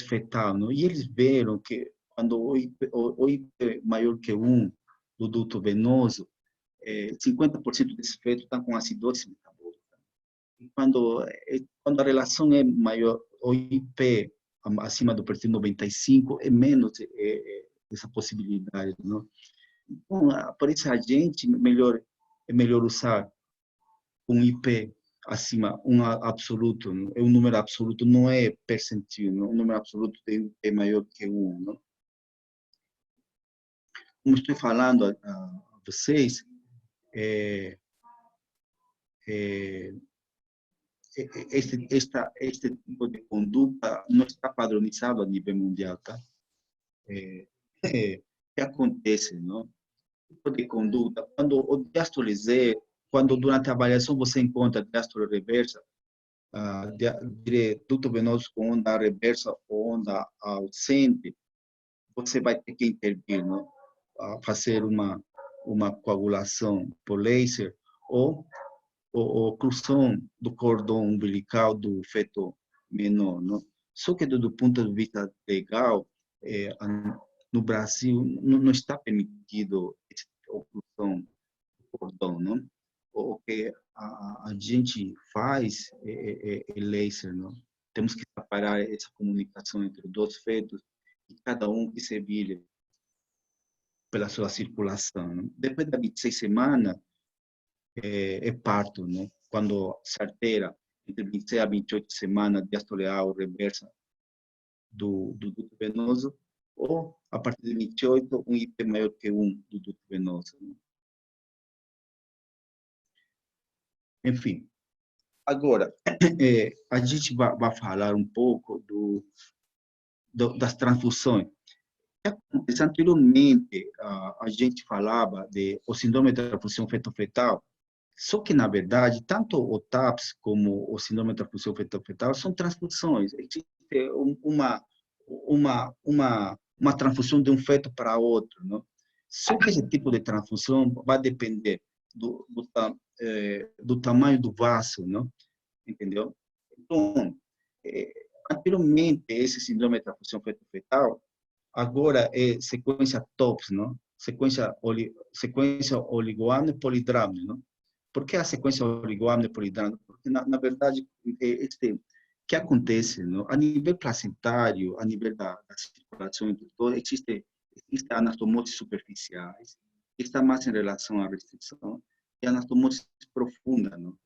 fetal, não? E eles viram que quando o IP é maior que 1 do duto venoso, 50% desse feto está com acidose metabólica. E quando a relação é maior, o IP acima do perfil 95, é menos essa possibilidade, não? Então, por isso, é melhor usar um IP acima, um absoluto, não? É um número absoluto, não é percentil, não? Um número absoluto é maior que 1, não? Como estou falando a vocês, é, é, este tipo de conduta não está padronizado a nível mundial, tá? Que acontece, não? Tipo de conduta, quando o diástole zero, quando durante a avaliação você encontra diástole reversa, duto venoso com onda reversa ou onda ausente, você vai ter que intervir, não? Fazer uma coagulação por laser ou oclusão do cordão umbilical do feto menor, não? Só que do ponto de vista legal, no Brasil não está permitido essa oclusão do cordão, não? O que a gente faz é laser, não? Temos que separar essa comunicação entre dois fetos e cada um que se vire pela sua circulação, não? Depois das 26 semanas, parto, né? Quando se altera entre 26 a 28 semanas diastoleal reversa do duto venoso, ou a partir de 28, um IP maior que 1 do duto venoso, né? Enfim, agora, a gente vai falar um pouco das transfusões. Anteriormente, a gente falava o síndrome da transfusão feto-fetal. Só que, na verdade, tanto o TAPS como o síndrome da transfusão fetal são transfusões. Existe uma transfusão de um feto para outro, não? Só que esse tipo de transfusão vai depender do tamanho do vaso, não? Entendeu? Então, anteriormente, esse síndrome da transfusão fetal, agora é sequência TOPS, não? Sequência oligoamne polidramne, não? Por que a sequência oligoamne polidramne? Porque, na verdade, o que acontece, não? A nível placentário, a nível da circulação entre todos, existe anastomoses superficiais, que está mais em relação à restrição, e anastomoses profunda, não?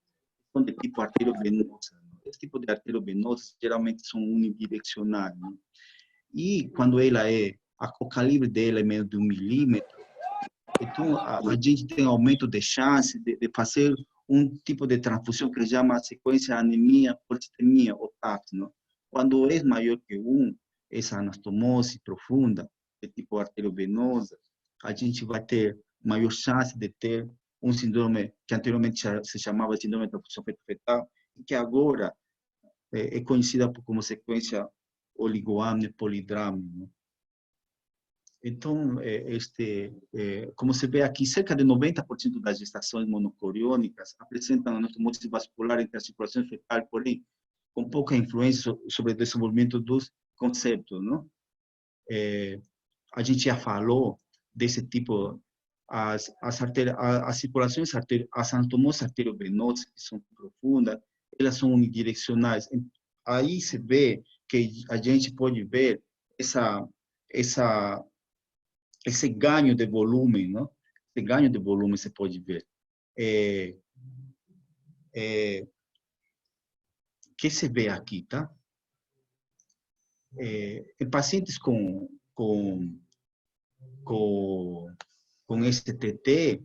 São de tipo arteriovenosa. Esse tipo de arteriovenosa geralmente são unidirecionais, não? E quando o calibre dela é menos de 1 milímetro, então a gente tem aumento de chance de fazer um tipo de transfusão que chama sequência anemia polistemia, ou TAPS, não? Quando é maior que 1, essa anastomose profunda, de tipo arteriovenosa, a gente vai ter maior chance de ter um síndrome que anteriormente se chamava síndrome de transfusão fetal, e que agora é conhecida como sequência oligoamne polidramne, não? Então, como se vê aqui, cerca de 90% das gestações monocoriônicas apresentam anatomose vascular entre a circulação fetal, porém, com pouca influência sobre o desenvolvimento dos conceitos, não? A gente já falou desse tipo, as circulações, as anatomoses arteriovenosas, que são profundas, elas são unidirecionais. Aí se vê que a gente pode ver esse ganho de volume, não? Esse ganho de volume se pode ver. Que se vê aqui, tá? Em pacientes com STT,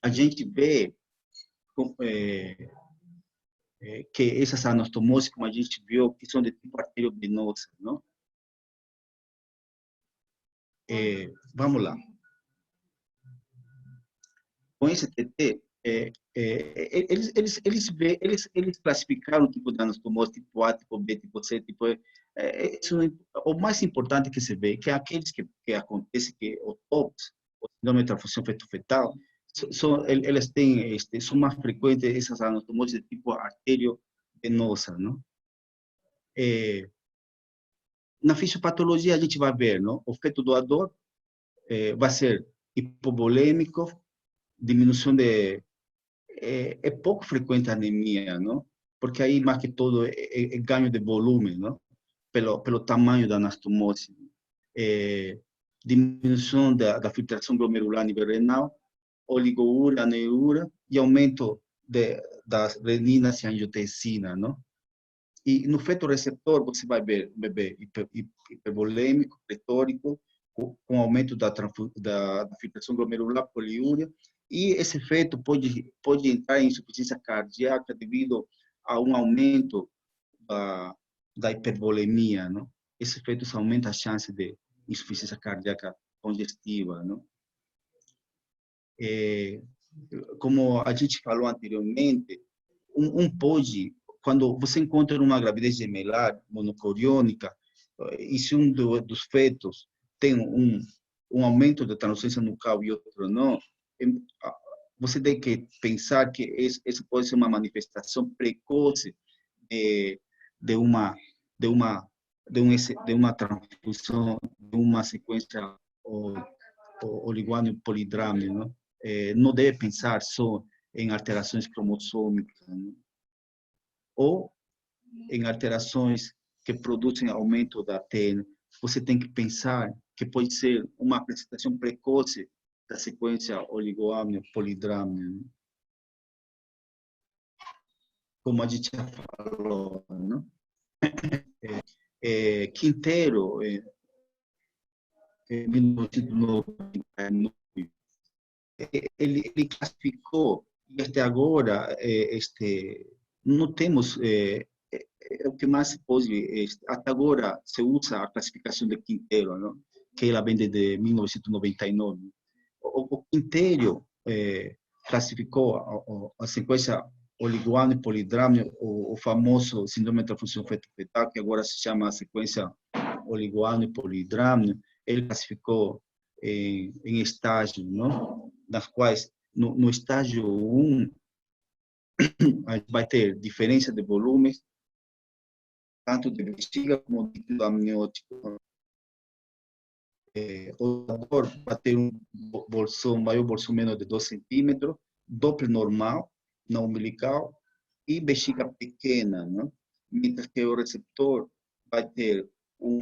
a gente vê que essas anastomoses, como a gente viu, que são de tipo arteriovenosa, não? Vamos lá. Com STT, eles classificaram o tipo de anastomose, tipo A, tipo B, tipo C, tipo E. O mais importante que se vê que aqueles que acontece que o TOPS, o síndrome de transfusão feto-fetal, elas têm, são mais frequentes essas anastomoses de tipo arteriovenosa, não? Na fisiopatologia a gente vai ver, não? O feto doador vai ser hipovolêmico, diminuição de pouco frequente a anemia, não? Porque aí mais que todo é ganho de volume, não? Pelo tamanho da anastomose. Diminuição da filtração glomerular a nível renal, oligoúria, aneúria e aumento das reninas e angiotensina, não? E no fetorreceptor você vai ver bebê hipervolêmico, pletórico, com aumento da filtração glomerular, poliúria, e esse feto pode entrar em insuficiência cardíaca devido a um aumento da hipervolemia, não? Esse feto aumenta a chance de insuficiência cardíaca congestiva, não? Como a gente falou anteriormente, pode, quando você encontra uma gravidez gemelar monocoriônica, e se dos fetos tem um aumento da translucência nucal e outro não, você tem que pensar que isso pode ser uma manifestação precoce de uma transfusão, de uma sequência oligoano polidrámio, não? Não deve pensar só em alterações cromossômicas, não? Ou em alterações que produzem aumento da TN. Você tem que pensar que pode ser uma apresentação precoce da sequência oligoâmneo polidrámio, não? Como a gente já falou, não? Quintero, em 1999, ele classificou, e até agora, não temos, o que mais se pode, até agora se usa a classificação de Quintero, não? Que ela vem de 1999. O Quintero classificou a sequência oligoano e polidrámio, o famoso síndrome de transfusão feto-fetal, que agora se chama a sequência oligoano e polidrámio. Ele classificou em estágios, não? Das quais, no estágio 1, a gente vai ter diferença de volumes, tanto de bexiga como de líquido amniótico. O doador vai ter maior bolsão menos de 2 centímetros, Doppler normal, não umbilical, e bexiga pequena, não? Mientras que o receptor vai ter um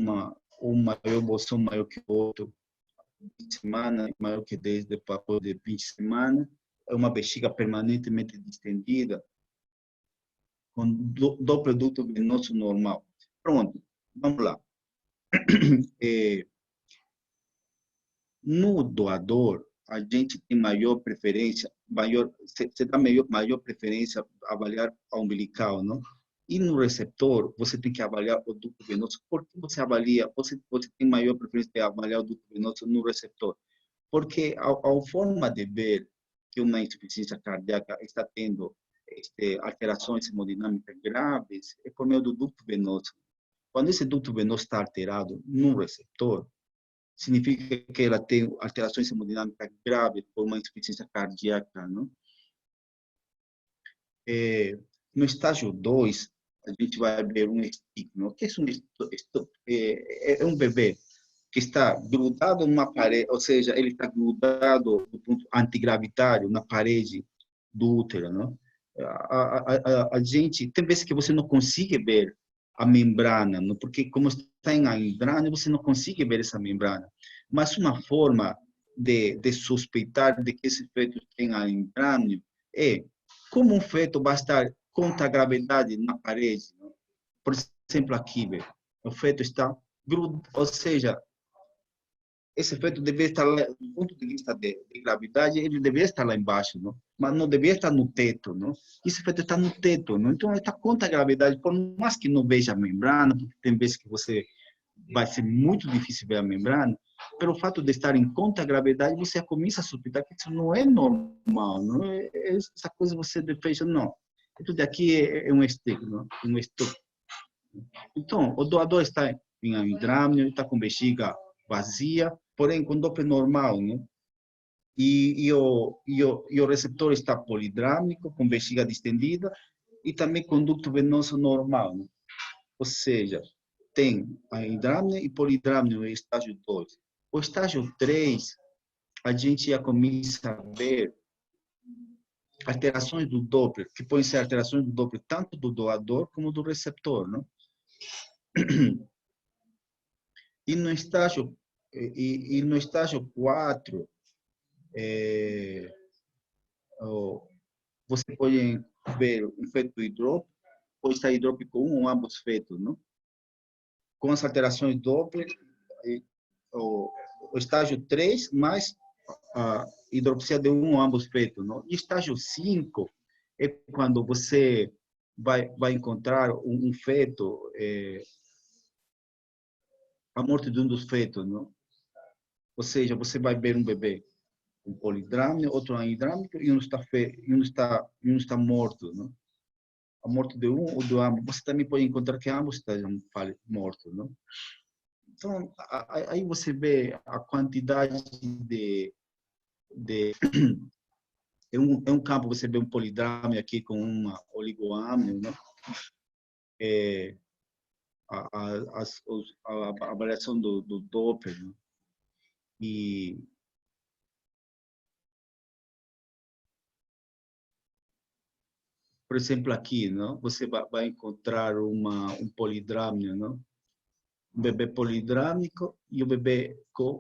maior bolsão maior que o outro, 20 semanas, maior que 10 depois de 20 semanas, é uma bexiga permanentemente distendida, com Doppler duto venoso normal. Pronto, vamos lá. No doador, a gente tem maior preferência, você dá maior preferência a avaliar a umbilical, não? E no receptor, você tem que avaliar o ducto venoso. Por que você tem maior preferência de avaliar o ducto venoso no receptor? Porque a forma de ver que uma insuficiência cardíaca está tendo alterações hemodinâmicas graves é por meio do ducto venoso. Quando esse ducto venoso está alterado no receptor, significa que ela tem alterações hemodinâmicas graves por uma insuficiência cardíaca, não? No estágio 2, a gente vai ver um estigma. O que é um bebê que está grudado numa parede, ou seja, ele está grudado do ponto antigravitário na parede do útero, não? A gente, tem vezes que você não consegue ver a membrana, não? Porque como está em a membrana, você não consegue ver essa membrana. Mas uma forma de suspeitar de que esse feto tem a membrana é como um feto vai estar contra a gravidade na parede, não? Por exemplo, aqui, o feto está grudado, ou seja, esse feto deveria estar lá, do ponto de vista de gravidade, ele deveria estar lá embaixo, não? Mas não deveria estar no teto, não? Esse feto está no teto, não? Então ele está contra a gravidade, por mais que não veja a membrana, porque tem vezes que você vai ser muito difícil ver a membrana, pelo fato de estar em conta a gravidade, você começa a suspeitar que isso não é normal, não é essa coisa você fecha, não. Isso daqui é um estigma, um estudo. Então, o doador está em hidrâmnio, está com bexiga vazia, porém com Doppler normal, né? E o receptor está polidrâmico, com bexiga distendida, e também com ducto venoso normal, né? Ou seja, tem a hidrâmnia e polidrâmnia no estágio 2. O estágio 3, a gente já começa a ver alterações do Doppler, que podem ser alterações do Doppler tanto do doador como do receptor, não? E no estágio 4, você pode ver um feto hidrópico, ou está hidrópico 1 ou ambos fetos, não? Com as alterações Doppler, o estágio 3, mais a hidropsia de 1 ou ambos fetos, não? E estágio 5 é quando você vai encontrar um feto, a morte de um dos fetos, não? Ou seja, você vai ver um bebê um polidrâmico, outro anhidrâmico, e um está morto, não? A morte de um ou do ambos. Você também pode encontrar que ambos estejam mortos, não? Então, aí você vê a quantidade é um campo, você vê um polidrâmico aqui com uma oligoamnio, não? A variação do Doppler, não? E por exemplo, aqui, não? Você vai encontrar um polidrâmio, não? Um bebê polidrâmico e o bebê com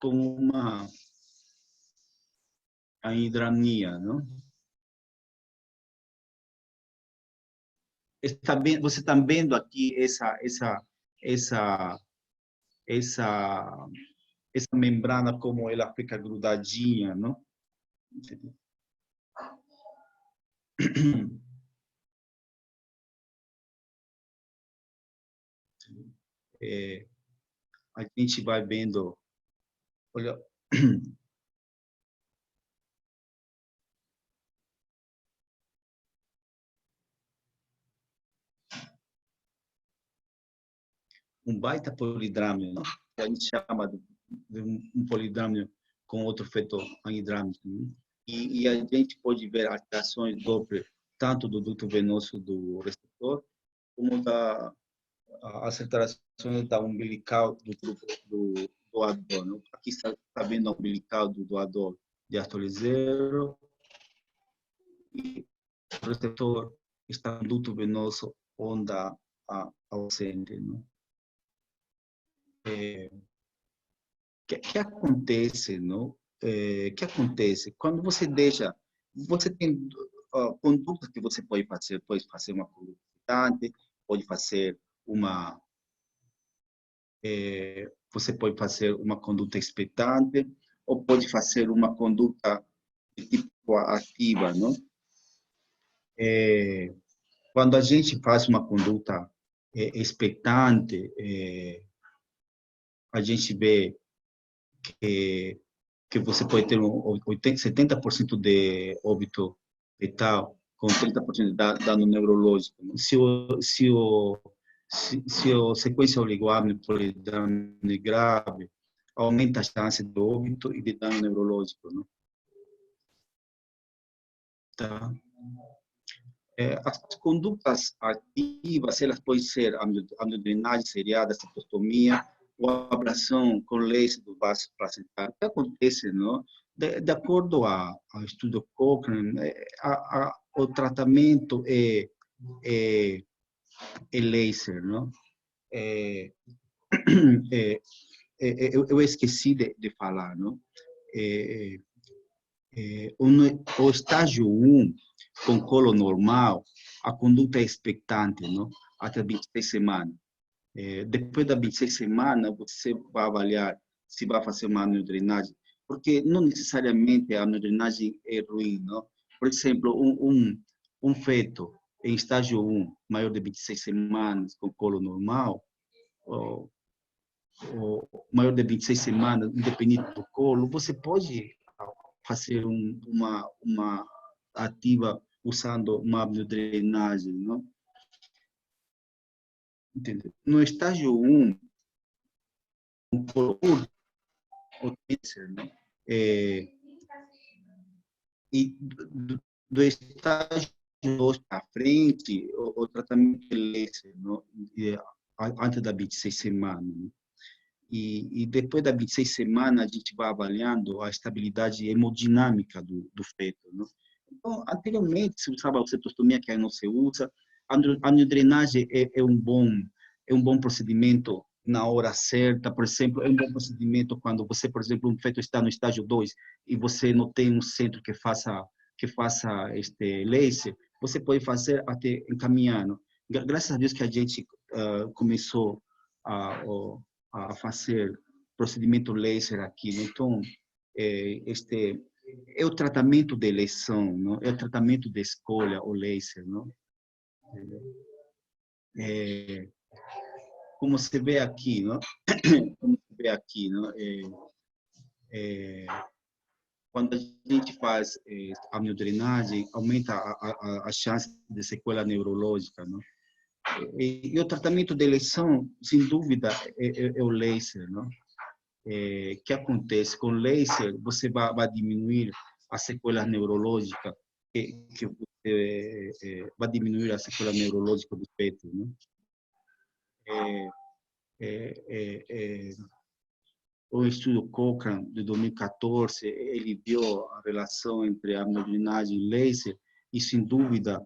uma anhidramnia, não? Você está vendo aqui essa membrana como ela fica grudadinha, não? A gente vai vendo, olha, um baita polidrâmio, não? A gente chama de um polidrâmio com outro feto anhidrâmico, não? E a gente pode ver alterações Doppler tanto do duto venoso do receptor como as alterações da umbilical do grupo do doador, não? Aqui está vendo a umbilical do doador diastolizeiro e o receptor está no duto venoso onda ausente, não? Que acontece, não? Que acontece quando você deixa, você tem condutas que você pode fazer uma conduta excitante, pode fazer uma, você pode fazer uma conduta expectante, ou pode fazer uma conduta de tipo ativa, não? Quando a gente faz uma conduta expectante, a gente vê que você pode ter 70% de óbito fetal, com 30% de dano neurológico. Se a sequência oligoamnion polidrâmio grave, aumenta a chance de óbito e de dano neurológico, não? Tá? As condutas ativas, elas podem ser amniodrenagem seriada, citostomia, ou ablação com laser do vaso placentário. O que acontece, não? De acordo ao estudo Cochrane, o tratamento é laser, não? Eu esqueci de falar, não? O estágio 1, com colo normal, a conduta é expectante, não? Até 26 semanas. Depois das 26 semanas, você vai avaliar se vai fazer uma amniodrenagem, porque não necessariamente a amniodrenagem é ruim, não? Por exemplo, um feto em estágio 1, maior de 26 semanas, com colo normal, ou maior de 26 semanas, independente do colo, você pode fazer uma ativa usando uma amniodrenagem, não? Entendeu? No estágio 1, um colo curto, o câncer, né? E do estágio 2 para frente, o tratamento de laser, não? Antes da 26 semanas, né? E depois da 26 semanas, a gente vai avaliando a estabilidade hemodinâmica do feto, não? Então, anteriormente, se usava a cetostomia, que aí não se usa. A angiodrenagem é um bom procedimento na hora certa. Por exemplo, é um bom procedimento quando você, por exemplo, um feto está no estágio 2 e você não tem um centro que faça este laser, você pode fazer até encaminhando. Graças a Deus que a gente começou a fazer procedimento laser aqui, né? Então, este é o tratamento de eleição, não? É o tratamento de escolha, o laser, não? Como se vê aqui, não? Como se vê aqui, não? Quando a gente faz amniodrenagem, aumenta a chance de sequela neurológica, não? E o tratamento de eleição, sem dúvida, é o laser, não? Que acontece com laser, você vai diminuir a sequela neurológica, que vai diminuir a sequela neurológica do feto, né? O estudo Cochrane de 2014, ele viu a relação entre a amniodrenagem e laser, e sem dúvida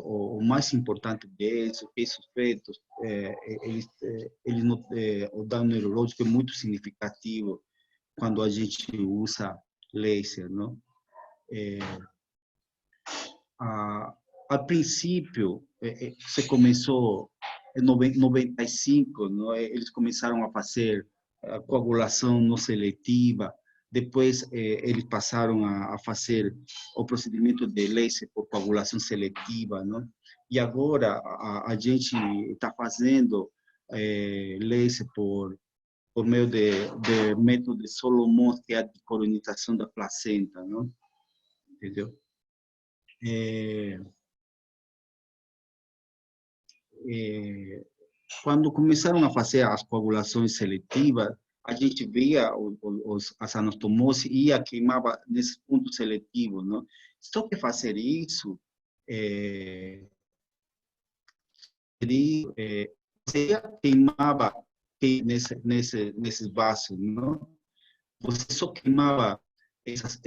o mais importante deles, esses fetos, o dano neurológico é muito significativo quando a gente usa laser, não? A princípio, você começou em 95, não? Eles começaram a fazer a coagulação não seletiva, depois eles passaram a fazer o procedimento de laser por coagulação seletiva, não? E agora a gente está fazendo laser por meio de método de Solomon, que é a decolonização da placenta, não? Entendeu? Quando começaram a fazer as coagulações seletivas, a gente via as anastomoses e ia queimava nesses pontos seletivos, não? Só que fazer isso você queimava nesses vasos, não? Você só queimava essas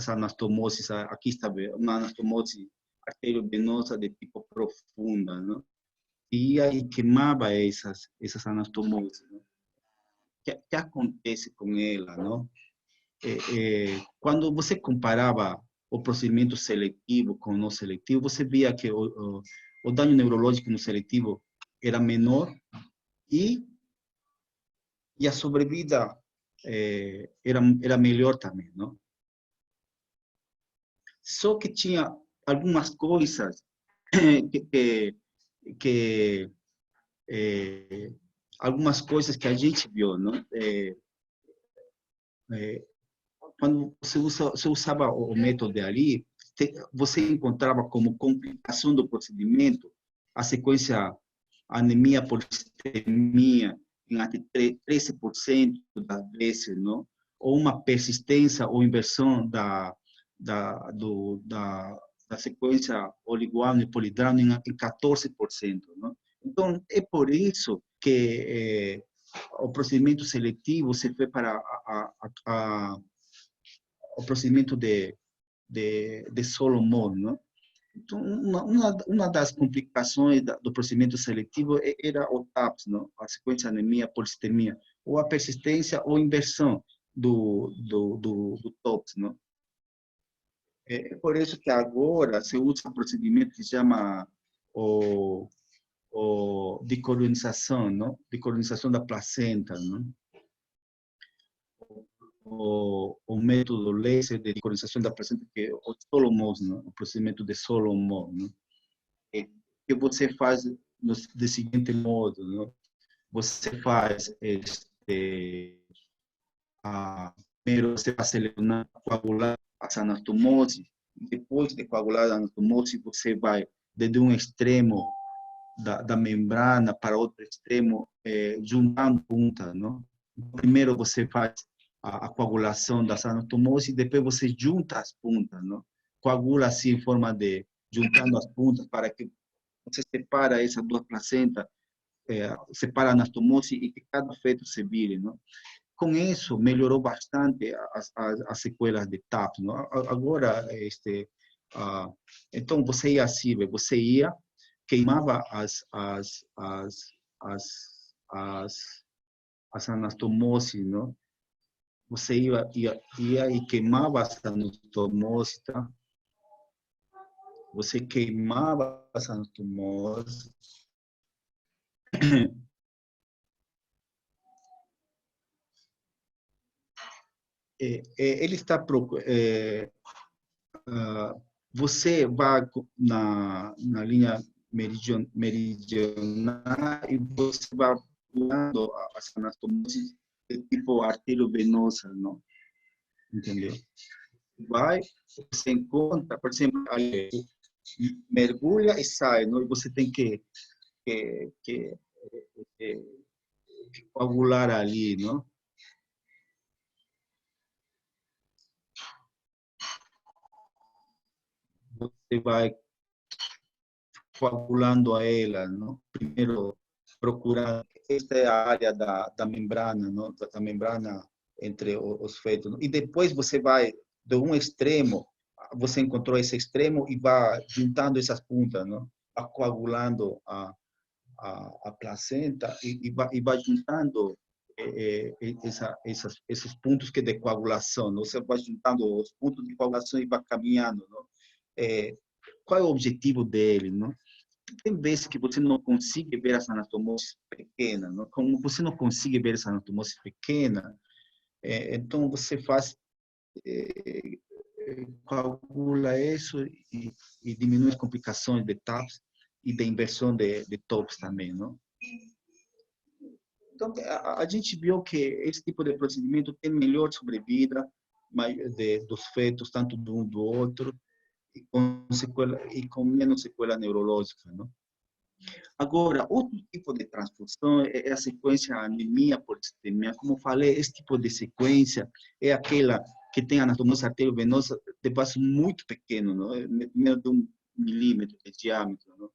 anastomoses. Aqui está uma anastomose arteriovenosa de tipo profunda, não? E aí queimava essas anastomoses, não? Que acontece com ela, não? Quando você comparava o procedimento seletivo com o não seletivo, você via que o dano neurológico no seletivo era menor e a sobrevida era melhor também, não? Só que tinha algumas coisas que algumas coisas que a gente viu, não? Quando você usava o método ali, você encontrava como complicação do procedimento a sequência anemia polistemia em até 13% das vezes, não? Ou uma persistência ou inversão da sequência oligoamine polidrano em 14%, não? Então, é por isso que o procedimento seletivo se fez para o procedimento de Solomon, não? Então, uma das complicações do procedimento seletivo era o TAPS, não? A sequência anemia, polistemia, ou a persistência ou inversão do TOPS, não? É por isso que agora se usa um procedimento que se chama o decolonização, não? Decolonização da placenta, não? o método laser de colonização da placenta, que é o Solomon, né? O procedimento de Solomon, né? Que você faz do seguinte modo, né? Você faz primeiro você vai selecionar, coagular a anatomose, depois de coagular a anatomose, você vai desde um extremo da membrana para outro extremo, juntando pontas, não? Primeiro você faz a coagulação das anatomose e depois você junta as pontas, não? Coagula assim em forma de juntando as pontas para que você separa essas duas placentas, separa a anatomose e que cada feto se vire, não? Com isso melhorou bastante as sequelas de TAP, não? Agora então você ia assim, você ia queimava as, as anatomoses, não? Você ia e queimava as anatomoses, tá? Você queimava as anatomoses. Ele está você vai na linha meridional e você vai pulando as anatomoses de tipo arteriovenosa, não? Entendeu? Vai, você encontra, por exemplo, aí, mergulha e sai, não? E você tem que coagular ali, não? Você vai coagulando a ela, não? Primeiro procurar, esta é a área da membrana, não? Da membrana entre os fetos, não? E depois você vai de um extremo, você encontrou esse extremo e vai juntando essas pontas, não? Vai coagulando a placenta e vai juntando esses pontos que de coagulação, não? Você vai juntando os pontos de coagulação e vai caminhando, não? Qual é o objetivo dele, não? Tem vezes que você não consegue ver essa anatomose pequena, não? Como você não consegue ver essa anatomose pequena, então você faz, calcula isso e diminui as complicações de TAPS e de inversão de TOPS também, não? Então, a gente viu que esse tipo de procedimento tem melhor sobrevida dos fetos, tanto de um do outro, e com menos sequela neurológica, não? Agora, outro tipo de transfusão é a sequência anemia por sistemia. Como falei, esse tipo de sequência é aquela que tem anatomose arteriovenosa de vaso muito pequeno, não? Menos de 1 milímetro de diâmetro, não?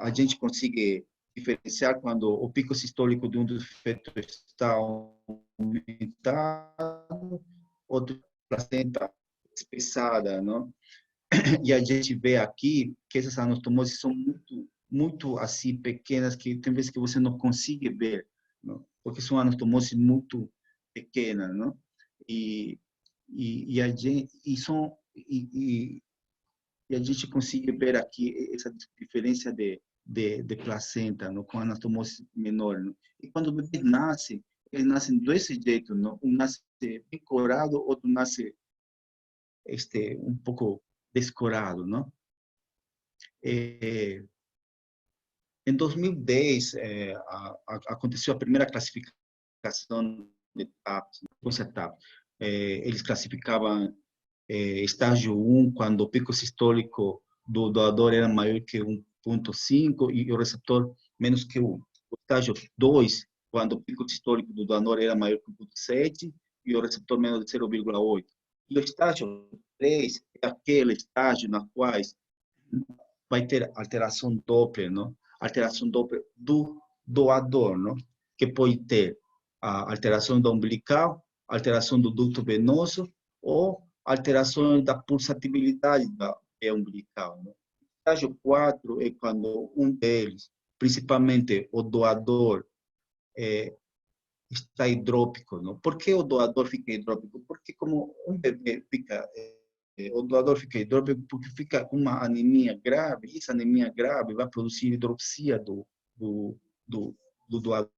A gente consegue diferenciar quando o pico sistólico de um dos fetos está aumentado, outro placenta espessada, não? E a gente vê aqui que essas anatomoses são muito assim pequenas que tem vezes que você não consegue ver, não? Porque são anatomoses muito pequenas, não? A gente e a gente consegue ver aqui essa diferença de placenta, não? Com anatomose menor, não? E quando o bebê nasce, eles nascem desse jeito, não? Um nasce bem corado, outro nasce um pouco descorado, não? Em 2010, aconteceu a primeira classificação de TAPs, eles classificavam estágio 1, quando o pico sistólico do doador era maior que 1,5 e o receptor menos que 1. O estágio 2, quando o pico sistólico do doador era maior que 1,7 e o receptor menos de 0,8. E o estágio 3 é aquele estágio na qual vai ter alteração Doppler, não? Alteração Doppler do doador, não? Que pode ter a alteração do umbilical, alteração do ducto venoso ou alterações da pulsatibilidade da via umbilical, não? Estágio 4 é quando um deles, principalmente o doador, está hidrópico, não? Por que o doador fica hidrópico? Porque como um bebê fica o doador fica hidrópico porque fica com uma anemia grave, e essa anemia grave vai produzir hidroxia do doador,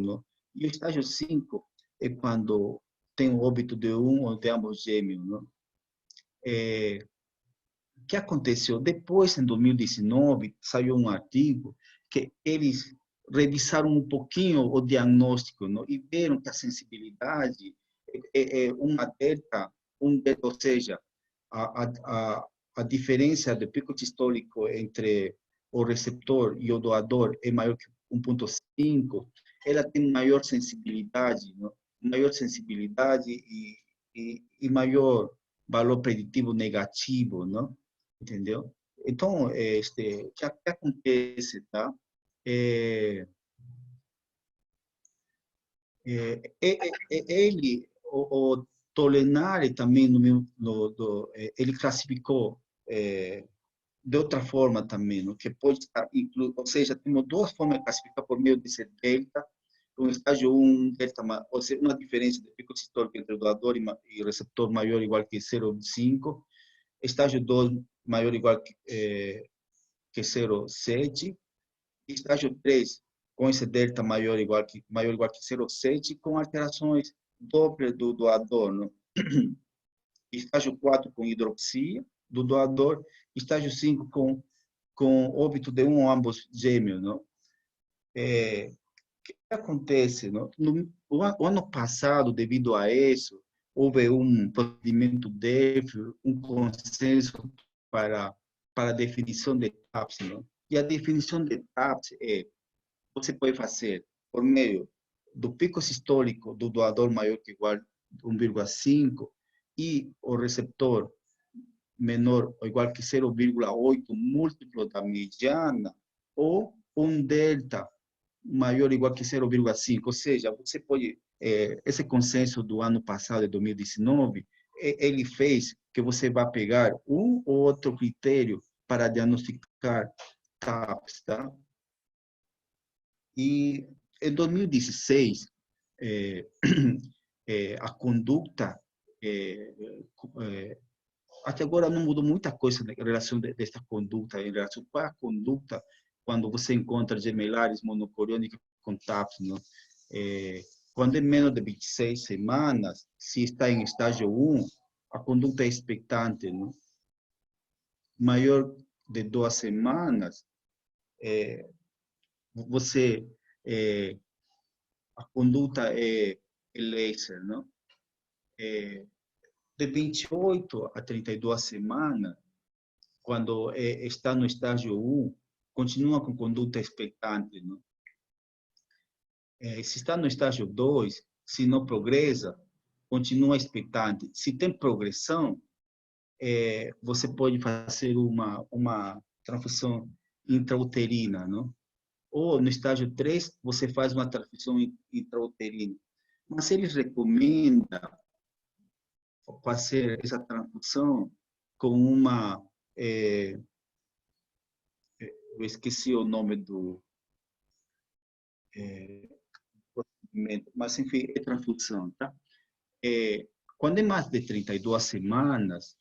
não? E o estágio 5 é quando tem o óbito de um ou de ambos gêmeos, não? O que aconteceu? Depois, em 2019, saiu um artigo que eles revisaram um pouquinho o diagnóstico, não? E viram que a sensibilidade é uma delta, ou seja, a diferença do pico sistólico entre o receptor e o doador é maior que 1,5, ela tem maior sensibilidade, não? Maior sensibilidade e maior valor preditivo negativo, não? Entendeu? Então, o que acontece, tá? É, ele, o Tolenari também, ele classificou de outra forma também, no que pode estar incluído, ou seja, temos duas formas de classificar por meio desse delta, um estágio 1, delta, ou seja, uma diferença de pico sistólico entre o doador e receptor maior ou igual que 0,5, estágio 2 maior ou igual que 0,7, estágio 3 com esse delta maior ou igual que 0,7, com alterações duplas do doador, não? Estágio 4 com hidroxia do doador, estágio 5 com óbito de um ou ambos gêmeos, não? O que acontece, não? O ano passado, devido a isso, houve um procedimento débil, um consenso para a definição de TAPS, não? E a definição de TAPS você pode fazer por meio do pico sistólico do doador maior que igual a 1,5 e o receptor menor ou igual que 0,8 múltiplo da mediana, ou um delta maior ou igual que 0,5. Ou seja, você pode, esse consenso do ano passado, de 2019, ele fez que você vá pegar um ou outro critério para diagnosticar TAPS, tá? E em 2016, a conduta, até agora não mudou muita coisa em relação desta conduta, em relação qual é a conduta quando você encontra gemelares monocoriônicos com TAPS, não? Quando é menos de 26 semanas, se está em estágio 1, a conduta é expectante, não? Maior de 2 semanas, você a conduta é laser, não? De 28 a 32 semanas, quando está no estágio 1, continua com conduta expectante, não? Se está no estágio 2, se não progressa, continua expectante. Se tem progressão, você pode fazer uma transfusão intrauterina, não? Ou no estágio 3, você faz uma transfusão intrauterina. Mas eles recomendam fazer essa transfusão com eu esqueci o nome do procedimento, mas enfim, é transfusão, tá? Quando é mais de 32 semanas,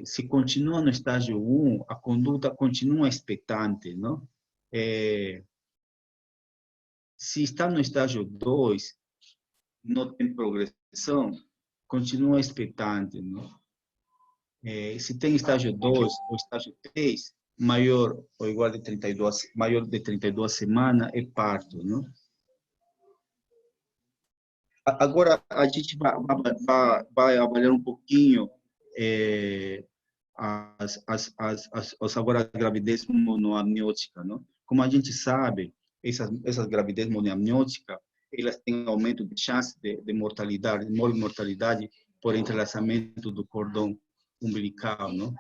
se continua no estágio 1, a conduta continua expectante, não? Se está no estágio 2, não tem progressão, continua expectante, não? Se tem estágio 2 ou estágio 3, maior ou igual de 32, maior de 32 semanas, é parto, não? Agora, a gente vai avaliar um pouquinho agora a gravidez monoamniótica, não? Como a gente sabe, essas gravidez monoamniótica, elas têm aumento de chance de mortalidade, mortalidade por entrelaçamento do cordão umbilical, não?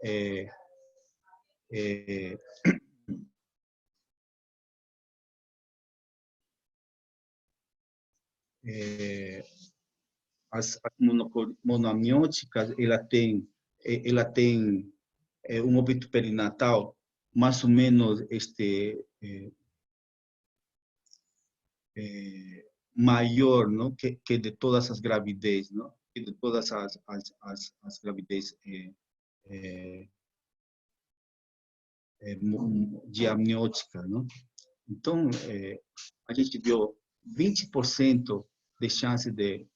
É, é, é, as monoamnióticas, ela tem um óbito perinatal mais ou menos maior, não, que de todas as gravidez, não, que de todas as gravidez de amniótica, não. Então, a gente viu 20% de chance de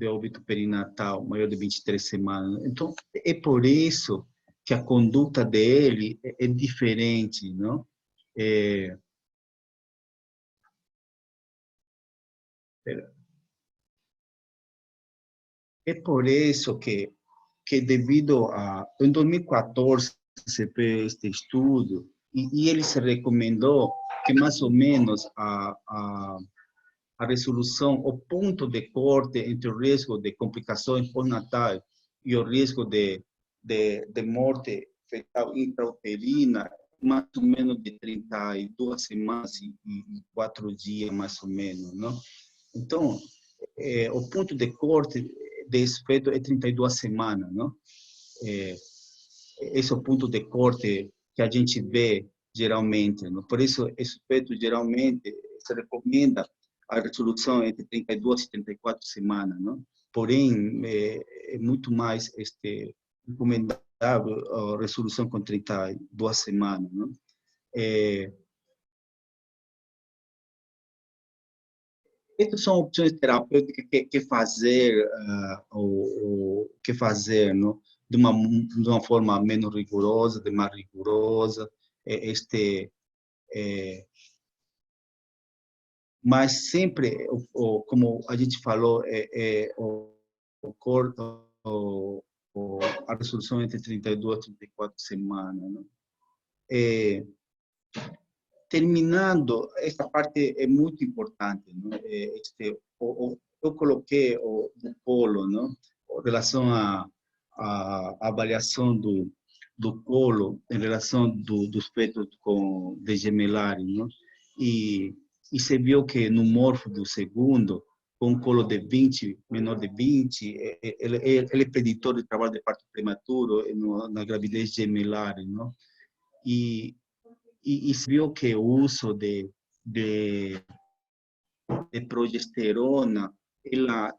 óbito perinatal maior de 23 semanas. Então, é por isso que a conduta dele é diferente, não? É por isso que devido a... Em 2014, se fez este estudo e ele se recomendou que mais ou menos a resolução, o ponto de corte entre o risco de complicações pós-natal e o risco de morte fetal intrauterina, mais ou menos de 32 semanas e 4 dias, mais ou menos, não? Então, o ponto de corte desse feto é 32 semanas, não? Esse é o ponto de corte que a gente vê geralmente, não? Por isso, esse feto geralmente se recomenda a resolução entre 32 e 34 semanas, não? Porém, é muito mais recomendável a resolução com 32 semanas, não? Essas são opções terapêuticas que fazer, que fazer, não? De uma forma menos rigorosa, de mais rigorosa, mas sempre, como a gente falou, a resolução entre 32 e 34 semanas, não? Terminando, esta parte é muito importante, não? Eu coloquei o colo, não? Em relação à avaliação do colo, em relação dos fetos com degemelares, não? E se viu que no morfo do segundo, com um colo de 20, menor de 20, ele é preditor de trabalho de parto prematuro na gravidez gemelar, não? E se viu que o uso de progesterona, ela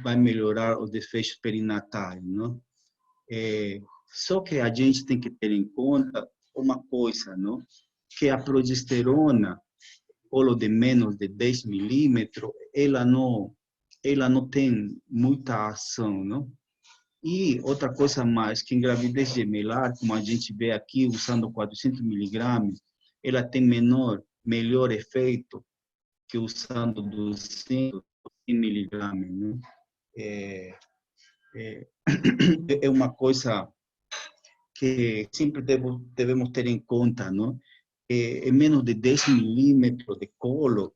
vai melhorar os desfechos perinatais, não? Só que a gente tem que ter em conta uma coisa, não? Que a progesterona, colo de menos de 10 milímetros, ela não tem muita ação, não? E outra coisa mais, que em gravidez gemelar, como a gente vê aqui, usando 400 miligramas, ela tem melhor efeito que usando 200 miligramas, né? É, é, é uma coisa que sempre devemos ter em conta, não? Em menos de 10 milímetros de colo,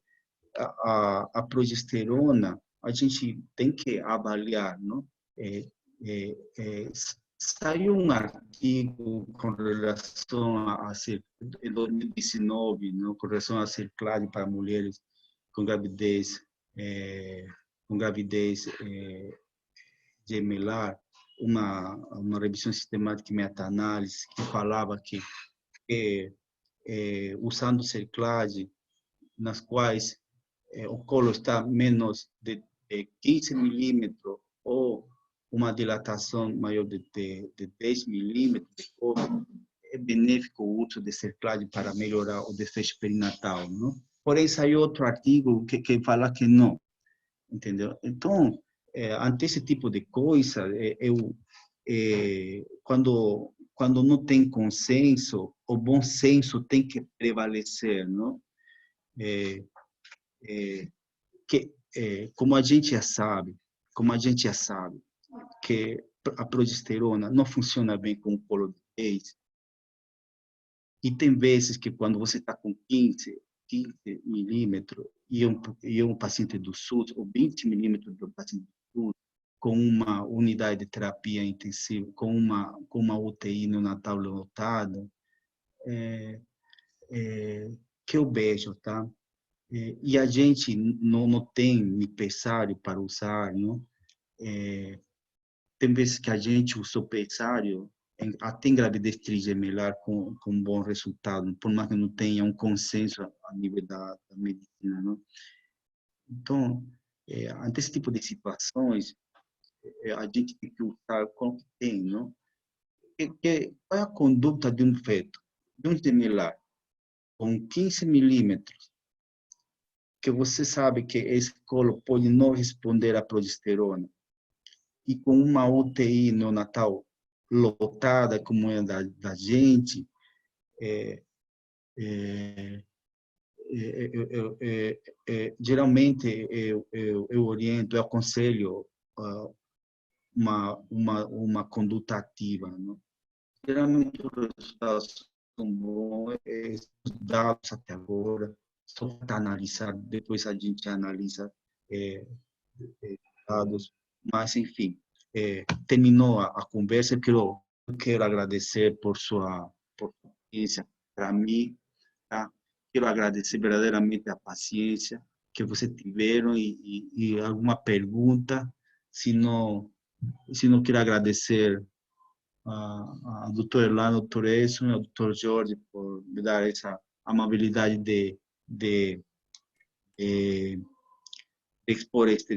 a progesterona, a gente tem que avaliar, não? É, Saiu um artigo com relação em 2019, não? Com relação à circulação para mulheres com gravidez, é, com gravidez gemelar, uma revisão sistemática e meta-análise que falava que usando cerclagem, nas quais o colo está menos de 15 milímetros ou uma dilatação maior de 10 milímetros de colo, é benéfico o uso de cerclagem para melhorar o desfecho perinatal, não? Porém, saiu outro artigo que fala que não, entendeu? Então, ante esse tipo de coisa, quando não tem consenso, o bom senso tem que prevalecer, não? É, como a gente já sabe, que a progesterona não funciona bem com o colo de leite, e tem vezes que quando você está com 15 milímetros e um paciente do SUS, ou 20 milímetros do paciente do SUS, com uma unidade de terapia intensiva, com uma UTI neonatal lotada, que eu vejo, tá? E a gente não tem micropressário para usar, não? Tem vezes que a gente usa o pressário até em gravidez trigemelar com bom resultado, por mais que não tenha um consenso a nível da medicina, não? Então, ante esse tipo de situações, a gente tem que usar com o que tem, não? Qual é a conduta de um feto, de um gemelar? com 15 milímetros, que você sabe que esse colo pode não responder à progesterona, e com uma UTI neonatal lotada como é da gente, geralmente eu oriento, eu aconselho uma conduta ativa, não? Geralmente os resultados são bons, estudados até agora, só para analisar, depois a gente analisa dados, mas enfim, terminou a conversa, quero agradecer por sua paciência para mim, tá? Quero agradecer verdadeiramente a paciência que vocês tiveram e alguma pergunta, se não, quero agradecer a doutor Erlano, ao doutor Edson e ao doutor Jorge por me dar essa amabilidade de expor este